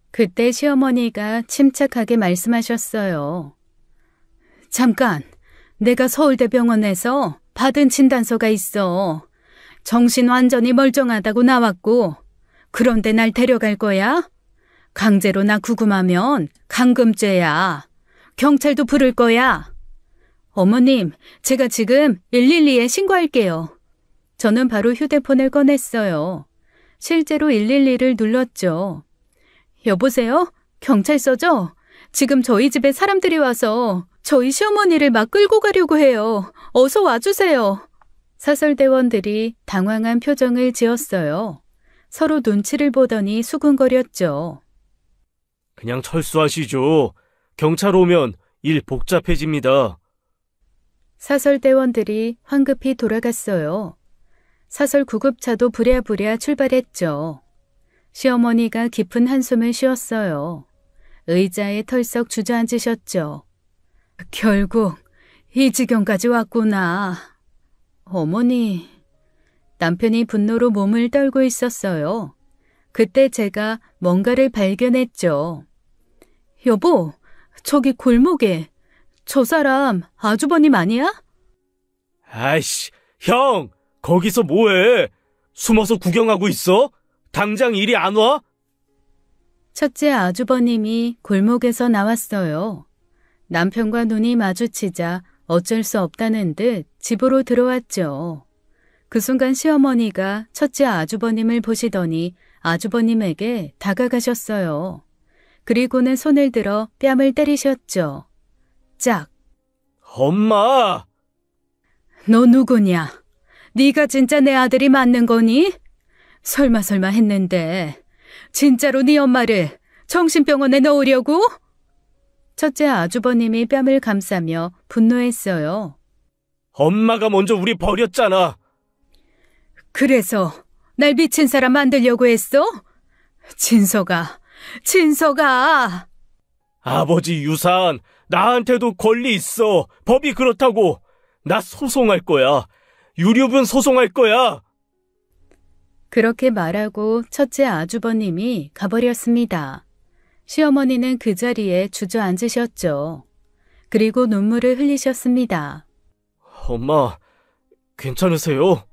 그때 시어머니가 침착하게 말씀하셨어요. 잠깐, 내가 서울대병원에서 받은 진단서가 있어. 정신 완전히 멀쩡하다고 나왔고, 그런데 날 데려갈 거야? 강제로 나 구금하면 강금죄야. 경찰도 부를 거야. 어머님, 제가 지금 112에 신고할게요. 저는 바로 휴대폰을 꺼냈어요. 실제로 112를 눌렀죠. 여보세요? 경찰서죠? 지금 저희 집에 사람들이 와서 저희 시어머니를 막 끌고 가려고 해요. 어서 와주세요. 사설대원들이 당황한 표정을 지었어요. 서로 눈치를 보더니 수군거렸죠. 그냥 철수하시죠. 경찰 오면 일 복잡해집니다. 사설대원들이 황급히 돌아갔어요. 사설 구급차도 부랴부랴 출발했죠. 시어머니가 깊은 한숨을 쉬었어요. 의자에 털썩 주저앉으셨죠. 결국 이 지경까지 왔구나. 어머니. 남편이 분노로 몸을 떨고 있었어요. 그때 제가 뭔가를 발견했죠. 여보, 저기 골목에 저 사람 아주버님 아니야? 아이씨, 형! 거기서 뭐해? 숨어서 구경하고 있어? 당장 이리 안 와? 첫째 아주버님이 골목에서 나왔어요. 남편과 눈이 마주치자 어쩔 수 없다는 듯 집으로 들어왔죠. 그 순간 시어머니가 첫째 아주버님을 보시더니 아주버님에게 다가가셨어요. 그리고는 손을 들어 뺨을 때리셨죠. 짝! 엄마! 너 누구냐? 네가 진짜 내 아들이 맞는 거니? 설마 했는데 진짜로 네 엄마를 정신병원에 넣으려고? 첫째 아주버님이 뺨을 감싸며 분노했어요. 엄마가 먼저 우리 버렸잖아. 그래서 날 미친 사람 만들려고 했어? 진서가. 아버지 유산, 나한테도 권리 있어. 법이 그렇다고. 나 소송할 거야. 유류분 소송할 거야. 그렇게 말하고 첫째 아주버님이 가버렸습니다. 시어머니는 그 자리에 주저앉으셨죠. 그리고 눈물을 흘리셨습니다. 엄마, 괜찮으세요?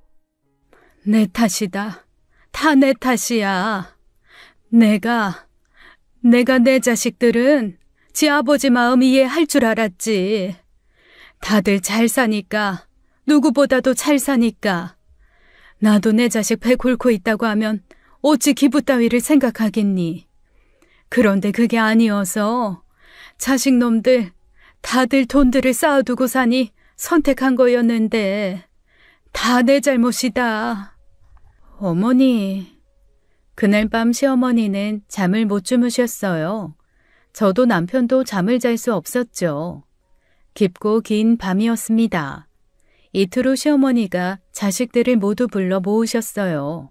내 탓이다. 다 내 탓이야. 내가 내 자식들은 지 아버지 마음 이해할 줄 알았지. 다들 잘 사니까, 누구보다도 잘 사니까. 나도 내 자식 배 곪고 있다고 하면 어찌 기부 따위를 생각하겠니. 그런데 그게 아니어서 자식놈들 다들 돈들을 쌓아두고 사니 선택한 거였는데 다 내 잘못이다. 어머니. 그날 밤 시어머니는 잠을 못 주무셨어요. 저도 남편도 잠을 잘 수 없었죠. 깊고 긴 밤이었습니다. 이틀 후 시어머니가 자식들을 모두 불러 모으셨어요.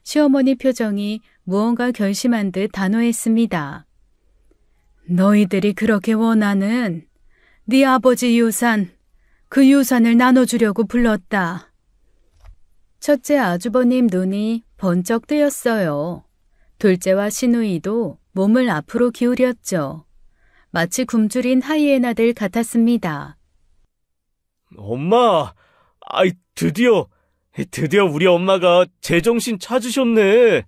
시어머니 표정이 무언가 결심한 듯 단호했습니다. 너희들이 그렇게 원하는 네 아버지 유산, 그 유산을 나눠주려고 불렀다. 첫째 아주버님 눈이 번쩍 뜨였어요. 둘째와 시누이도 몸을 앞으로 기울였죠. 마치 굶주린 하이에나들 같았습니다. 엄마, 드디어 우리 엄마가 제정신 찾으셨네.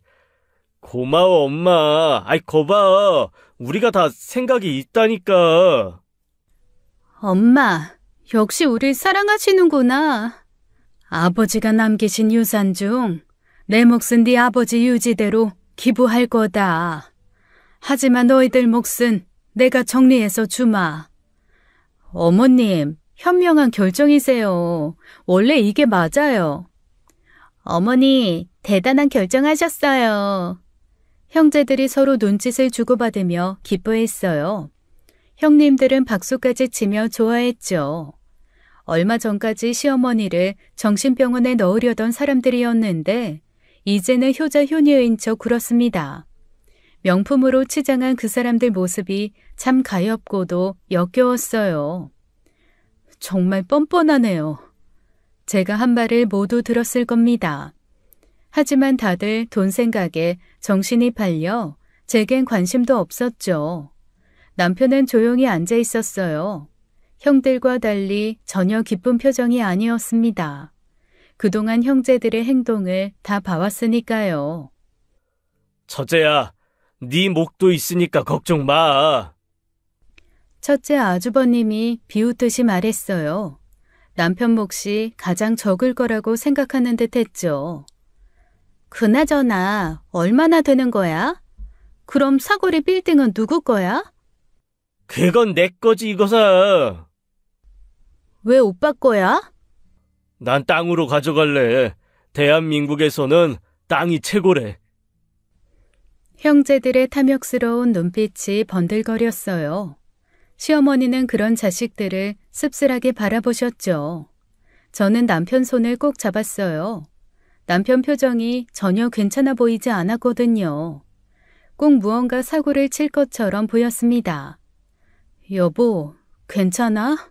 고마워, 엄마. 거봐. 우리가 다 생각이 있다니까. 엄마, 역시 우릴 사랑하시는구나. 아버지가 남기신 유산 중 내 몫은 네 아버지 유지대로 기부할 거다. 하지만 너희들 몫은 내가 정리해서 주마. 어머님, 현명한 결정이세요. 원래 이게 맞아요. 어머니, 대단한 결정하셨어요. 형제들이 서로 눈짓을 주고받으며 기뻐했어요. 형님들은 박수까지 치며 좋아했죠. 얼마 전까지 시어머니를 정신병원에 넣으려던 사람들이었는데 이제는 효자 효녀인 척 굴었습니다. 명품으로 치장한 그 사람들 모습이 참 가엾고도 역겨웠어요. 정말 뻔뻔하네요. 제가 한 말을 모두 들었을 겁니다. 하지만 다들 돈 생각에 정신이 팔려 제겐 관심도 없었죠. 남편은 조용히 앉아 있었어요. 형들과 달리 전혀 기쁜 표정이 아니었습니다. 그동안 형제들의 행동을 다 봐왔으니까요. 첫째야, 네 목도 있으니까 걱정 마. 첫째 아주버님이 비웃듯이 말했어요. 남편 몫이 가장 적을 거라고 생각하는 듯 했죠. 그나저나 얼마나 되는 거야? 그럼 사거리 빌딩은 누구 거야? 그건 내 거지 이거사. 왜 오빠 거야? 난 땅으로 가져갈래. 대한민국에서는 땅이 최고래. 형제들의 탐욕스러운 눈빛이 번들거렸어요. 시어머니는 그런 자식들을 씁쓸하게 바라보셨죠. 저는 남편 손을 꼭 잡았어요. 남편 표정이 전혀 괜찮아 보이지 않았거든요. 꼭 무언가 사고를 칠 것처럼 보였습니다. 여보, 괜찮아?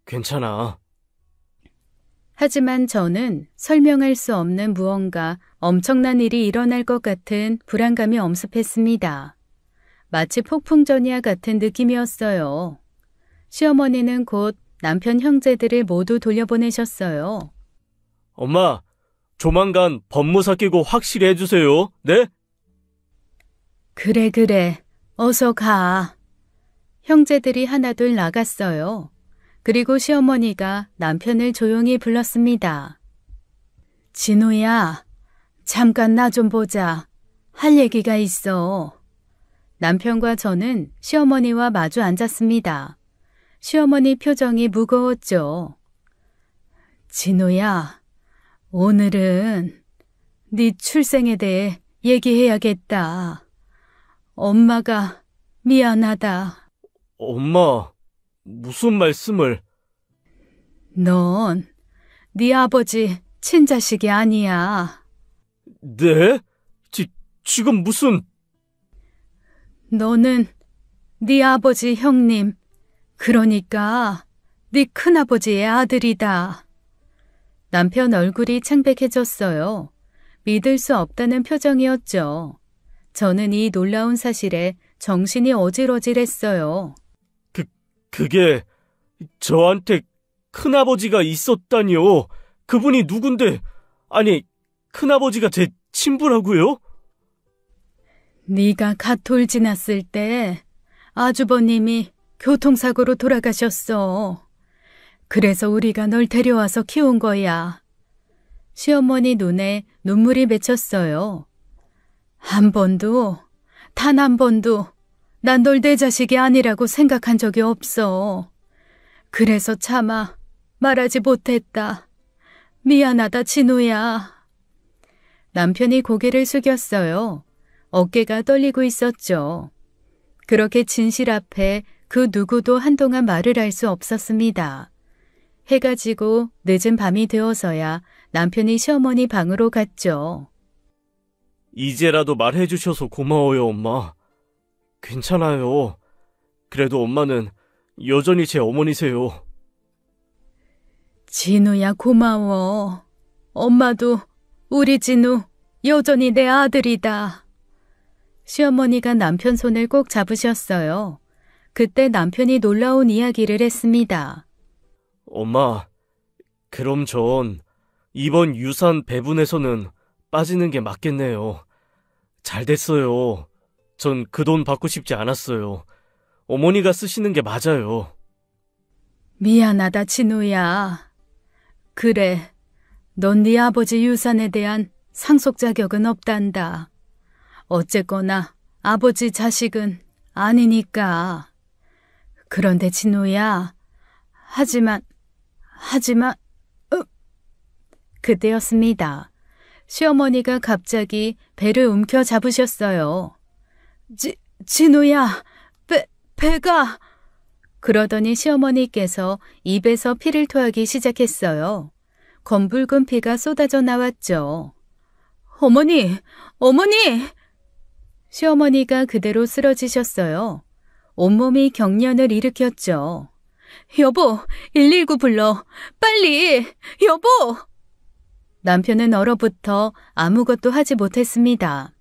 괜찮아. 하지만 저는 설명할 수 없는 무언가 엄청난 일이 일어날 것 같은 불안감이 엄습했습니다. 마치 폭풍전야 같은 느낌이었어요. 시어머니는 곧 남편 형제들을 모두 돌려보내셨어요. 엄마, 조만간 법무사 끼고 확실히 해주세요. 네? 그래. 어서 가. 형제들이 하나둘 나갔어요. 그리고 시어머니가 남편을 조용히 불렀습니다. 진우야, 잠깐 나 좀 보자. 할 얘기가 있어. 남편과 저는 시어머니와 마주 앉았습니다. 시어머니 표정이 무거웠죠. 진우야, 오늘은 네 출생에 대해 얘기해야겠다. 엄마가 미안하다. 엄마, 무슨 말씀을? 넌 네 아버지 친자식이 아니야. 네? 지금 무슨... 너는 네 아버지 형님, 그러니까 네 큰아버지의 아들이다. 남편 얼굴이 창백해졌어요. 믿을 수 없다는 표정이었죠. 저는 이 놀라운 사실에 정신이 어질어질했어요. 그게 저한테 큰아버지가 있었다니요. 그분이 누군데? 아니, 큰아버지가 제 친부라고요? 네가 갓돌 지났을 때 아주버님이 교통사고로 돌아가셨어. 그래서 우리가 널 데려와서 키운 거야. 시어머니 눈에 눈물이 맺혔어요. 단 한 번도 난 널 내 자식이 아니라고 생각한 적이 없어. 그래서 차마 말하지 못했다. 미안하다, 진우야. 남편이 고개를 숙였어요. 어깨가 떨리고 있었죠. 그렇게 진실 앞에 그 누구도 한동안 말을 할 수 없었습니다. 해가 지고 늦은 밤이 되어서야 남편이 시어머니 방으로 갔죠. 이제라도 말해주셔서 고마워요, 엄마. 괜찮아요. 그래도 엄마는 여전히 제 어머니세요. 진우야, 고마워. 엄마도 우리 진우 여전히 내 아들이다. 시어머니가 남편 손을 꼭 잡으셨어요. 그때 남편이 놀라운 이야기를 했습니다. 엄마, 그럼 전 이번 유산 배분에서는 빠지는 게 맞겠네요. 잘 됐어요. 전 그 돈 받고 싶지 않았어요. 어머니가 쓰시는 게 맞아요. 미안하다, 진우야. 그래, 넌 네 아버지 유산에 대한 상속 자격은 없단다. 어쨌거나 아버지 자식은 아니니까. 그런데 진호야. 하지만, 그때였습니다. 시어머니가 갑자기 배를 움켜 잡으셨어요. 진호야, 배가... 그러더니 시어머니께서 입에서 피를 토하기 시작했어요. 검붉은 피가 쏟아져 나왔죠. 어머니! 시어머니가 그대로 쓰러지셨어요. 온몸이 경련을 일으켰죠. 여보, 119 불러. 빨리! 여보! 남편은 얼어붙어 아무것도 하지 못했습니다.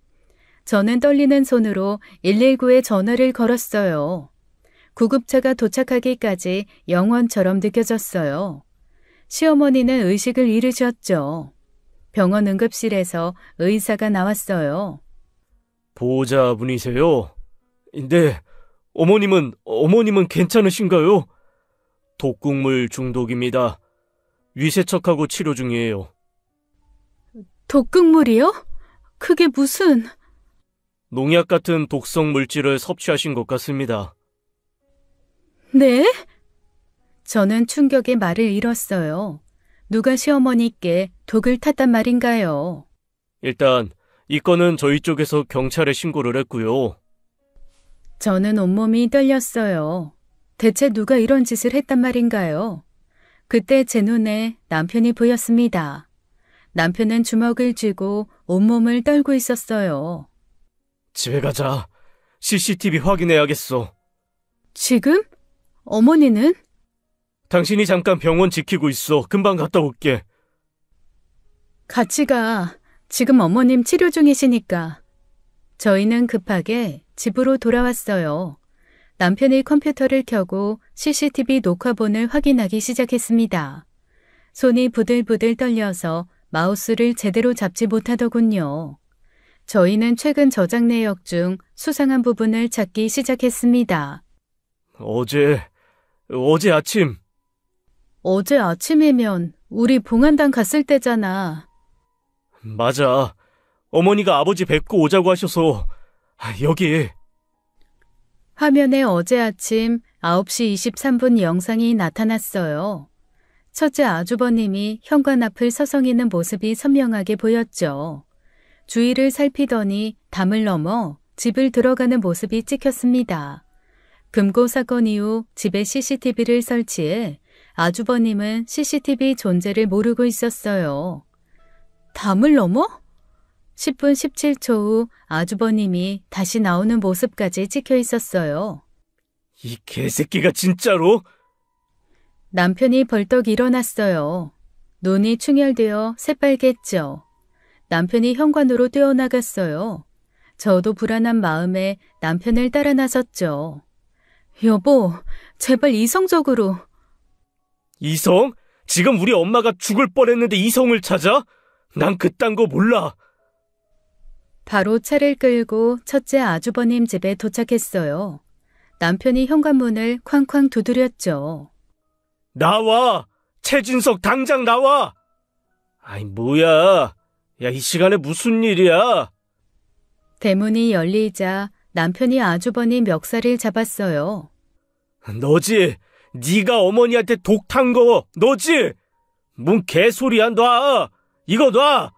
저는 떨리는 손으로 119에 전화를 걸었어요. 구급차가 도착하기까지 영원처럼 느껴졌어요. 시어머니는 의식을 잃으셨죠. 병원 응급실에서 의사가 나왔어요. 보호자분이세요? 네, 어머님은 괜찮으신가요? 독극물 중독입니다. 위세척하고 치료 중이에요. 독극물이요? 그게 무슨... 농약 같은 독성 물질을 섭취하신 것 같습니다. 네? 저는 충격에 말을 잃었어요. 누가 시어머니께 독을 탔단 말인가요? 일단 이 건은 저희 쪽에서 경찰에 신고를 했고요. 저는 온몸이 떨렸어요. 대체 누가 이런 짓을 했단 말인가요? 그때 제 눈에 남편이 보였습니다. 남편은 주먹을 쥐고 온몸을 떨고 있었어요. 집에 가자. CCTV 확인해야겠어. 지금? 어머니는? 당신이 잠깐 병원 지키고 있어. 금방 갔다 올게. 같이 가. 지금 어머님 치료 중이시니까. 저희는 급하게 집으로 돌아왔어요. 남편이 컴퓨터를 켜고 CCTV 녹화본을 확인하기 시작했습니다. 손이 부들부들 떨려서 마우스를 제대로 잡지 못하더군요. 저희는 최근 저장 내역 중 수상한 부분을 찾기 시작했습니다. 어제 아침. 어제 아침이면 우리 봉안당 갔을 때잖아. 맞아. 어머니가 아버지 뵙고 오자고 하셔서 여기. 화면에 어제 아침 9시 23분 영상이 나타났어요. 첫째 아주버님이 현관 앞을 서성이는 모습이 선명하게 보였죠. 주위를 살피더니 담을 넘어 집을 들어가는 모습이 찍혔습니다. 금고 사건 이후 집에 CCTV를 설치해 아주버님은 CCTV 존재를 모르고 있었어요. 담을 넘어? 10분 17초 후 아주버님이 다시 나오는 모습까지 찍혀 있었어요. 이 개새끼가 진짜로? 남편이 벌떡 일어났어요. 눈이 충혈되어 새빨갰죠. 남편이 현관으로 뛰어나갔어요. 저도 불안한 마음에 남편을 따라 나섰죠. 여보, 제발 이성적으로. 이성? 지금 우리 엄마가 죽을 뻔했는데 이성을 찾아? 난 그딴 거 몰라. 바로 차를 끌고 첫째 아주버님 집에 도착했어요. 남편이 현관문을 쾅쾅 두드렸죠. 나와! 최진석 당장 나와! 아이 뭐야. 야, 이 시간에 무슨 일이야? 대문이 열리자 남편이 아주버님 멱살을 잡았어요. 너지? 네가 어머니한테 독 탄 거 너지? 뭔 개소리야. 놔! 이거 놔!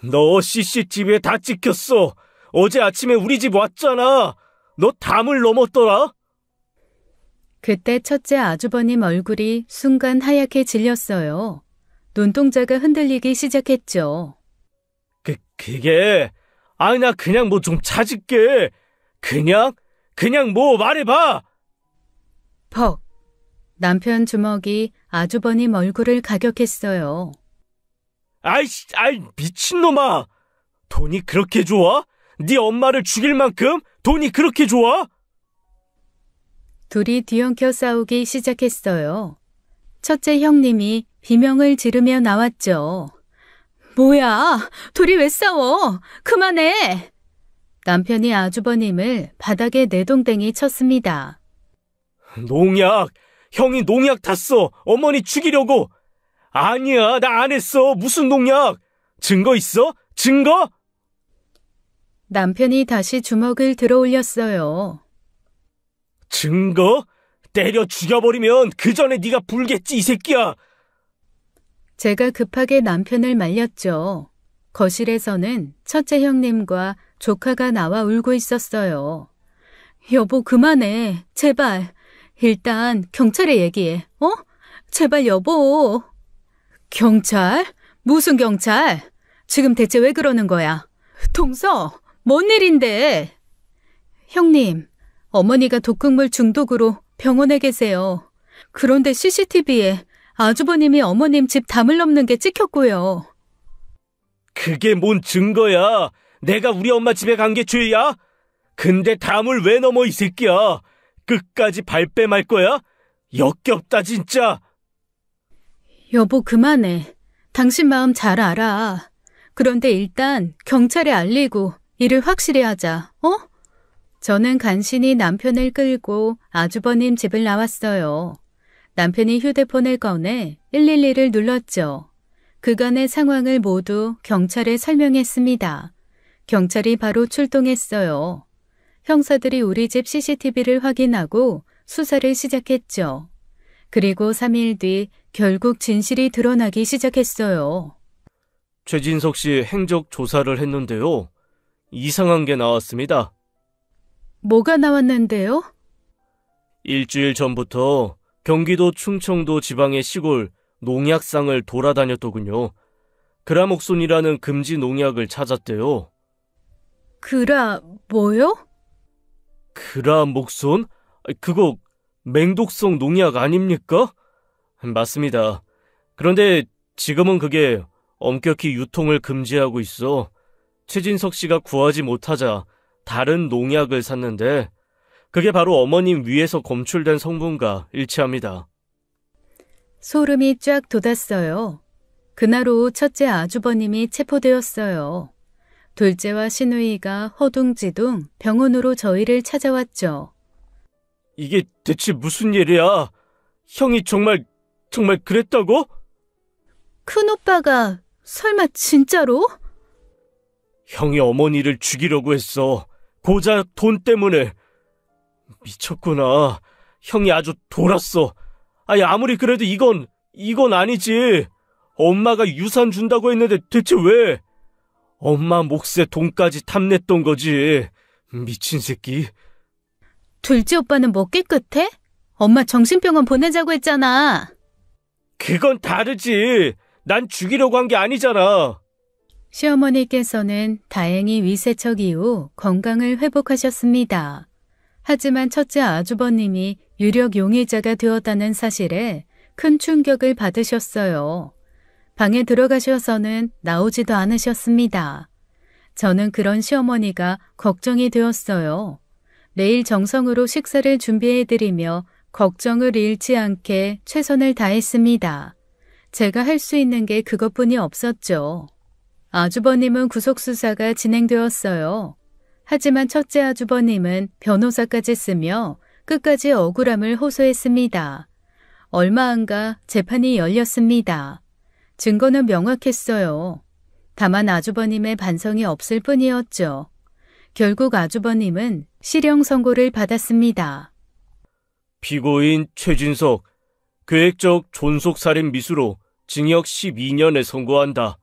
너 CCTV에 다 찍혔어. 어제 아침에 우리 집 왔잖아. 너 담을 넘었더라? 그때 첫째 아주버님 얼굴이 순간 하얗게 질렸어요. 눈동자가 흔들리기 시작했죠. 그게 아니 나 그냥 뭐 좀 찾을게. 그냥 뭐 말해봐. 퍽. 남편 주먹이 아주버님 얼굴을 가격했어요. 아이 미친놈아. 돈이 그렇게 좋아? 네 엄마를 죽일 만큼 돈이 그렇게 좋아? 둘이 뒤엉켜 싸우기 시작했어요. 첫째 형님이 비명을 지르며 나왔죠. 뭐야, 둘이 왜 싸워? 그만해! 남편이 아주버님을 바닥에 내동댕이 쳤습니다. 농약! 형이 농약 탔어! 어머니 죽이려고! 아니야, 나 안 했어! 무슨 농약! 증거 있어? 증거? 남편이 다시 주먹을 들어 올렸어요. 증거? 때려 죽여버리면 그 전에 네가 불겠지, 이 새끼야. 제가 급하게 남편을 말렸죠. 거실에서는 첫째 형님과 조카가 나와 울고 있었어요. 여보, 그만해. 제발. 일단 경찰에 얘기해. 어? 제발 여보. 경찰? 무슨 경찰? 지금 대체 왜 그러는 거야? 동서, 뭔 일인데? 형님, 어머니가 독극물 중독으로 병원에 계세요. 그런데 CCTV에 아주버님이 어머님 집 담을 넘는 게 찍혔고요. 그게 뭔 증거야? 내가 우리 엄마 집에 간 게 죄야? 근데 담을 왜 넘어, 이 새끼야? 끝까지 발뺌할 거야? 역겹다, 진짜. 여보, 그만해. 당신 마음 잘 알아. 그런데 일단 경찰에 알리고 일을 확실히 하자, 어? 저는 간신히 남편을 끌고 아주버님 집을 나왔어요. 남편이 휴대폰을 꺼내 112를 눌렀죠. 그간의 상황을 모두 경찰에 설명했습니다. 경찰이 바로 출동했어요. 형사들이 우리 집 CCTV를 확인하고 수사를 시작했죠. 그리고 3일 뒤 결국 진실이 드러나기 시작했어요. 최진석 씨 행적 조사를 했는데요. 이상한 게 나왔습니다. 뭐가 나왔는데요? 일주일 전부터 경기도 충청도 지방의 시골 농약상을 돌아다녔더군요. 그라목손이라는 금지 농약을 찾았대요. 뭐요? 그라목손? 그거 맹독성 농약 아닙니까? 맞습니다. 그런데 지금은 그게 엄격히 유통을 금지하고 있어. 최진석 씨가 구하지 못하자 다른 농약을 샀는데 그게 바로 어머님 위에서 검출된 성분과 일치합니다. 소름이 쫙 돋았어요. 그날 오후 첫째 아주버님이 체포되었어요. 둘째와 시누이가 허둥지둥 병원으로 저희를 찾아왔죠. 이게 대체 무슨 일이야? 형이 정말 그랬다고? 큰오빠가 설마 진짜로? 형이 어머니를 죽이려고 했어. 고작 돈 때문에. 미쳤구나. 형이 아주 돌았어. 아니, 아무리 그래도 이건 아니지. 엄마가 유산 준다고 했는데 대체 왜? 엄마 몫에 돈까지 탐냈던 거지. 미친 새끼. 둘째 오빠는 뭐 깨끗해? 엄마 정신병원 보내자고 했잖아. 그건 다르지. 난 죽이려고 한 게 아니잖아. 시어머니께서는 다행히 위세척 이후 건강을 회복하셨습니다. 하지만 첫째 아주버님이 유력 용의자가 되었다는 사실에 큰 충격을 받으셨어요. 방에 들어가셔서는 나오지도 않으셨습니다. 저는 그런 시어머니가 걱정이 되었어요. 매일 정성으로 식사를 준비해드리며 걱정을 잃지 않게 최선을 다했습니다. 제가 할 수 있는 게 그것뿐이 없었죠. 아주버님은 구속수사가 진행되었어요. 하지만 첫째 아주버님은 변호사까지 쓰며 끝까지 억울함을 호소했습니다. 얼마 안 가 재판이 열렸습니다. 증거는 명확했어요. 다만 아주버님의 반성이 없을 뿐이었죠. 결국 아주버님은 실형 선고를 받았습니다. 피고인 최진석, 계획적 존속살인 미수로 징역 12년에 선고한다.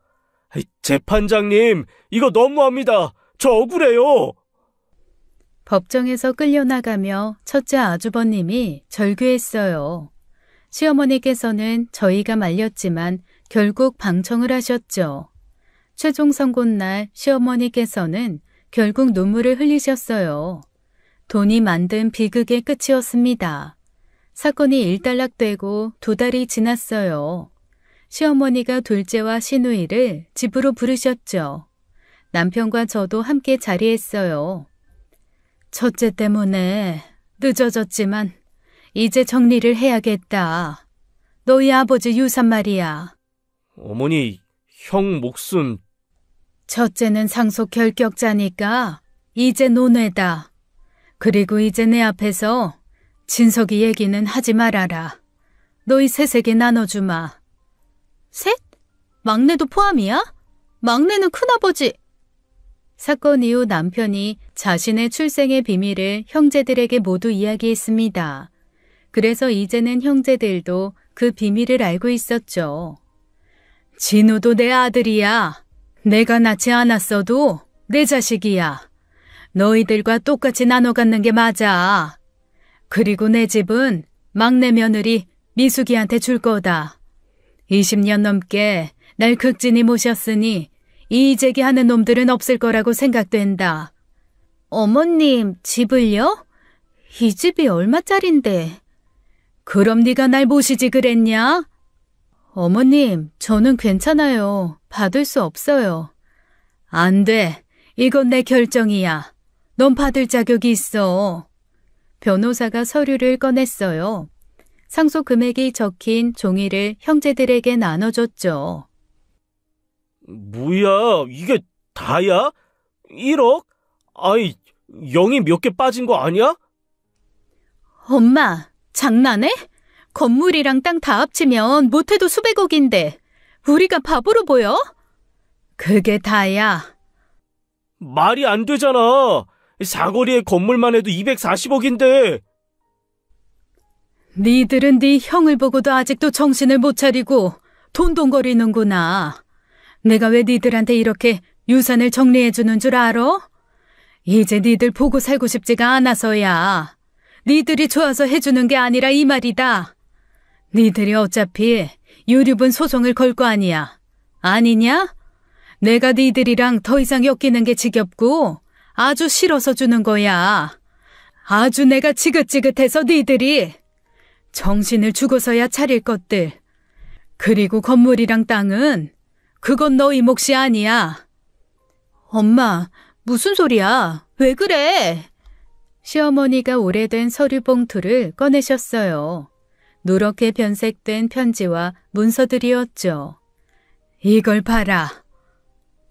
재판장님, 이거 너무합니다. 저 억울해요. 법정에서 끌려나가며 첫째 아주버님이 절규했어요. 시어머니께서는 저희가 말렸지만 결국 방청을 하셨죠. 최종 선고날 시어머니께서는 결국 눈물을 흘리셨어요. 돈이 만든 비극의 끝이었습니다. 사건이 일단락되고 2달이 지났어요. 시어머니가 둘째와 시누이를 집으로 부르셨죠. 남편과 저도 함께 자리했어요. 첫째 때문에 늦어졌지만 이제 정리를 해야겠다. 너희 아버지 유산 말이야. 어머니, 형 몫은... 첫째는 상속 결격자니까 이제 논외다. 그리고 이제 내 앞에서 진석이 얘기는 하지 말아라. 너희 셋에게 나눠주마. 셋? 막내도 포함이야? 막내는 큰아버지. 사건 이후 남편이 자신의 출생의 비밀을 형제들에게 모두 이야기했습니다. 그래서 이제는 형제들도 그 비밀을 알고 있었죠. 진우도 내 아들이야. 내가 낳지 않았어도 내 자식이야. 너희들과 똑같이 나눠 갖는 게 맞아. 그리고 내 집은 막내 며느리 미숙이한테 줄 거다. 20년 넘게 날 극진히 모셨으니 이의제기하는 놈들은 없을 거라고 생각된다. 어머님, 집을요? 이 집이 얼마짜린데? 그럼 네가 날 모시지 그랬냐? 어머님, 저는 괜찮아요. 받을 수 없어요. 안 돼. 이건 내 결정이야. 넌 받을 자격이 있어. 변호사가 서류를 꺼냈어요. 상속 금액이 적힌 종이를 형제들에게 나눠줬죠. 뭐야, 이게 다야? 1억? 아이, 0이 몇 개 빠진 거 아니야? 엄마, 장난해? 건물이랑 땅 다 합치면 못해도 수백억인데 우리가 바보로 보여? 그게 다야. 말이 안 되잖아. 사거리에 건물만 해도 240억인데. 니들은 네 형을 보고도 아직도 정신을 못 차리고 돈돈거리는구나. 내가 왜 니들한테 이렇게 유산을 정리해주는 줄 알아? 이제 니들 보고 살고 싶지가 않아서야. 니들이 좋아서 해주는 게 아니라 이 말이다. 니들이 어차피 유류분 소송을 걸 거 아니야. 아니냐? 내가 니들이랑 더 이상 엮이는 게 지겹고 아주 싫어서 주는 거야. 아주 내가 지긋지긋해서 니들이 정신을 주고서야 차릴 것들. 그리고 건물이랑 땅은 그건 너희 몫이 아니야. 엄마, 무슨 소리야? 왜 그래? 시어머니가 오래된 서류 봉투를 꺼내셨어요. 누렇게 변색된 편지와 문서들이었죠. 이걸 봐라.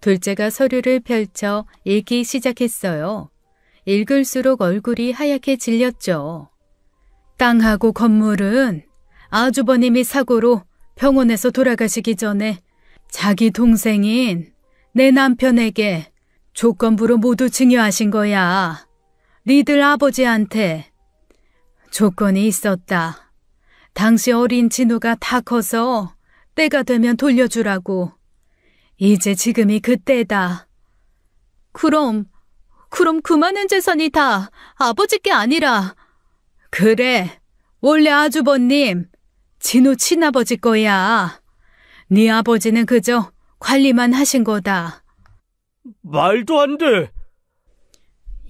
둘째가 서류를 펼쳐 읽기 시작했어요. 읽을수록 얼굴이 하얗게 질렸죠. 땅하고 건물은 아주버님이 사고로 병원에서 돌아가시기 전에 자기 동생인 내 남편에게 조건부로 모두 증여하신 거야. 니들 아버지한테. 조건이 있었다. 당시 어린 진우가 다 커서 때가 되면 돌려주라고. 이제 지금이 그때다. 그럼 그 많은 재산이 다 아버지께 아니라. 그래, 원래 아주버님, 진우 친아버지 거야. 네 아버지는 그저 관리만 하신 거다. 말도 안 돼.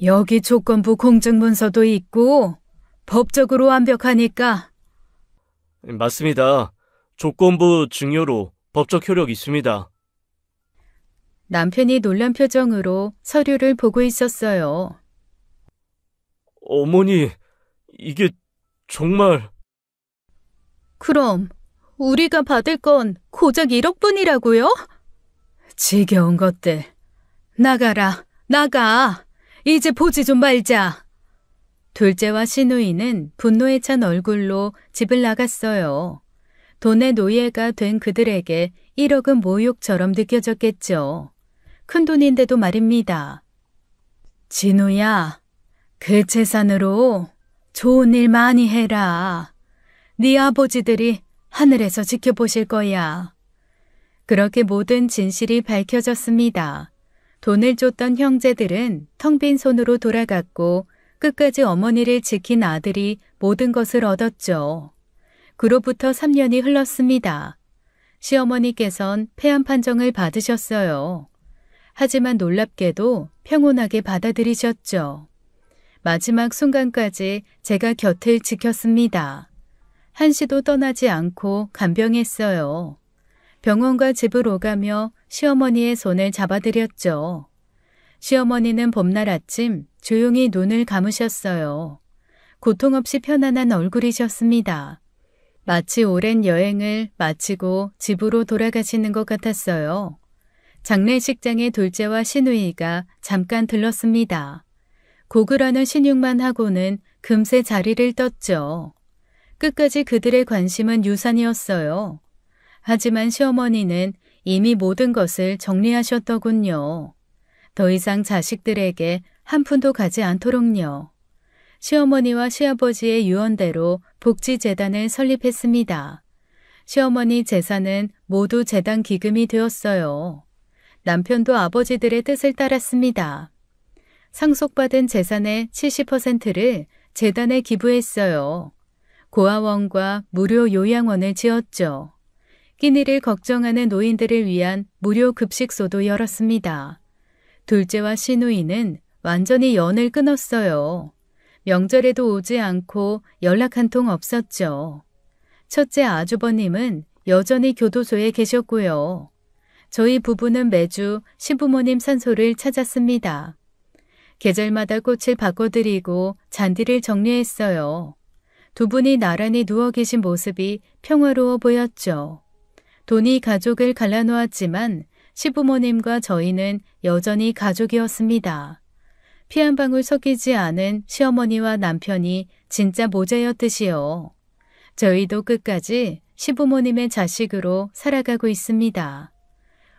여기 조건부 공증문서도 있고 법적으로 완벽하니까. 맞습니다. 조건부 증여로 법적 효력 있습니다. 남편이 놀란 표정으로 서류를 보고 있었어요. 어머니, 이게 정말... 그럼 우리가 받을 건 고작 1억뿐이라고요? 지겨운 것들. 나가라, 나가. 이제 보지 좀 말자. 둘째와 시누이는 분노에 찬 얼굴로 집을 나갔어요. 돈의 노예가 된 그들에게 1억은 모욕처럼 느껴졌겠죠. 큰돈인데도 말입니다. 진우야, 그 재산으로 좋은 일 많이 해라. 네 아버지들이 하늘에서 지켜보실 거야. 그렇게 모든 진실이 밝혀졌습니다. 돈을 줬던 형제들은 텅 빈 손으로 돌아갔고 끝까지 어머니를 지킨 아들이 모든 것을 얻었죠. 그로부터 3년이 흘렀습니다. 시어머니께선 폐암 판정을 받으셨어요. 하지만 놀랍게도 평온하게 받아들이셨죠. 마지막 순간까지 제가 곁을 지켰습니다. 한시도 떠나지 않고 간병했어요. 병원과 집을 오가며 시어머니의 손을 잡아드렸죠. 시어머니는 봄날 아침 조용히 눈을 감으셨어요. 고통 없이 편안한 얼굴이셨습니다. 마치 오랜 여행을 마치고 집으로 돌아가시는 것 같았어요. 장례식장에 둘째와 시누이가 잠깐 들렀습니다. 고글하는 신용만 하고는 금세 자리를 떴죠. 끝까지 그들의 관심은 유산이었어요. 하지만 시어머니는 이미 모든 것을 정리하셨더군요. 더 이상 자식들에게 한 푼도 가지 않도록요. 시어머니와 시아버지의 유언대로 복지재단을 설립했습니다. 시어머니 재산은 모두 재단 기금이 되었어요. 남편도 아버지들의 뜻을 따랐습니다. 상속받은 재산의 70%를 재단에 기부했어요. 고아원과 무료 요양원을 지었죠. 끼니를 걱정하는 노인들을 위한 무료 급식소도 열었습니다. 둘째와 시누이는 완전히 연을 끊었어요. 명절에도 오지 않고 연락 한 통 없었죠. 첫째 아주버님은 여전히 교도소에 계셨고요. 저희 부부는 매주 시부모님 산소를 찾았습니다. 계절마다 꽃을 바꿔드리고 잔디를 정리했어요. 두 분이 나란히 누워 계신 모습이 평화로워 보였죠. 돈이 가족을 갈라놓았지만 시부모님과 저희는 여전히 가족이었습니다. 피 한 방울 섞이지 않은 시어머니와 남편이 진짜 모자였듯이요. 저희도 끝까지 시부모님의 자식으로 살아가고 있습니다.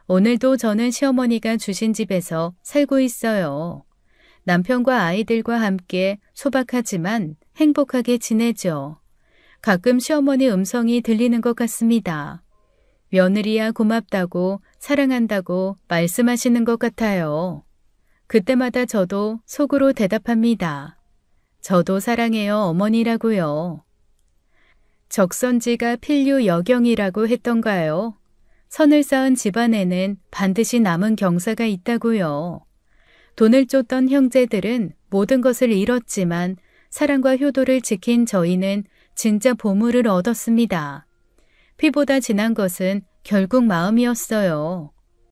오늘도 저는 시어머니가 주신 집에서 살고 있어요. 남편과 아이들과 함께 소박하지만 행복하게 지내죠. 가끔 시어머니 음성이 들리는 것 같습니다. 며느리야 고맙다고 사랑한다고 말씀하시는 것 같아요. 그때마다 저도 속으로 대답합니다. 저도 사랑해요 어머니라고요. 적선지가 필류여경이라고 했던가요? 선을 쌓은 집안에는 반드시 남은 경사가 있다고요. 돈을 쫓던 형제들은 모든 것을 잃었지만 사랑과 효도를 지킨 저희는 진짜 보물을 얻었습니다. 피보다 진한 것은 결국 마음이었어요.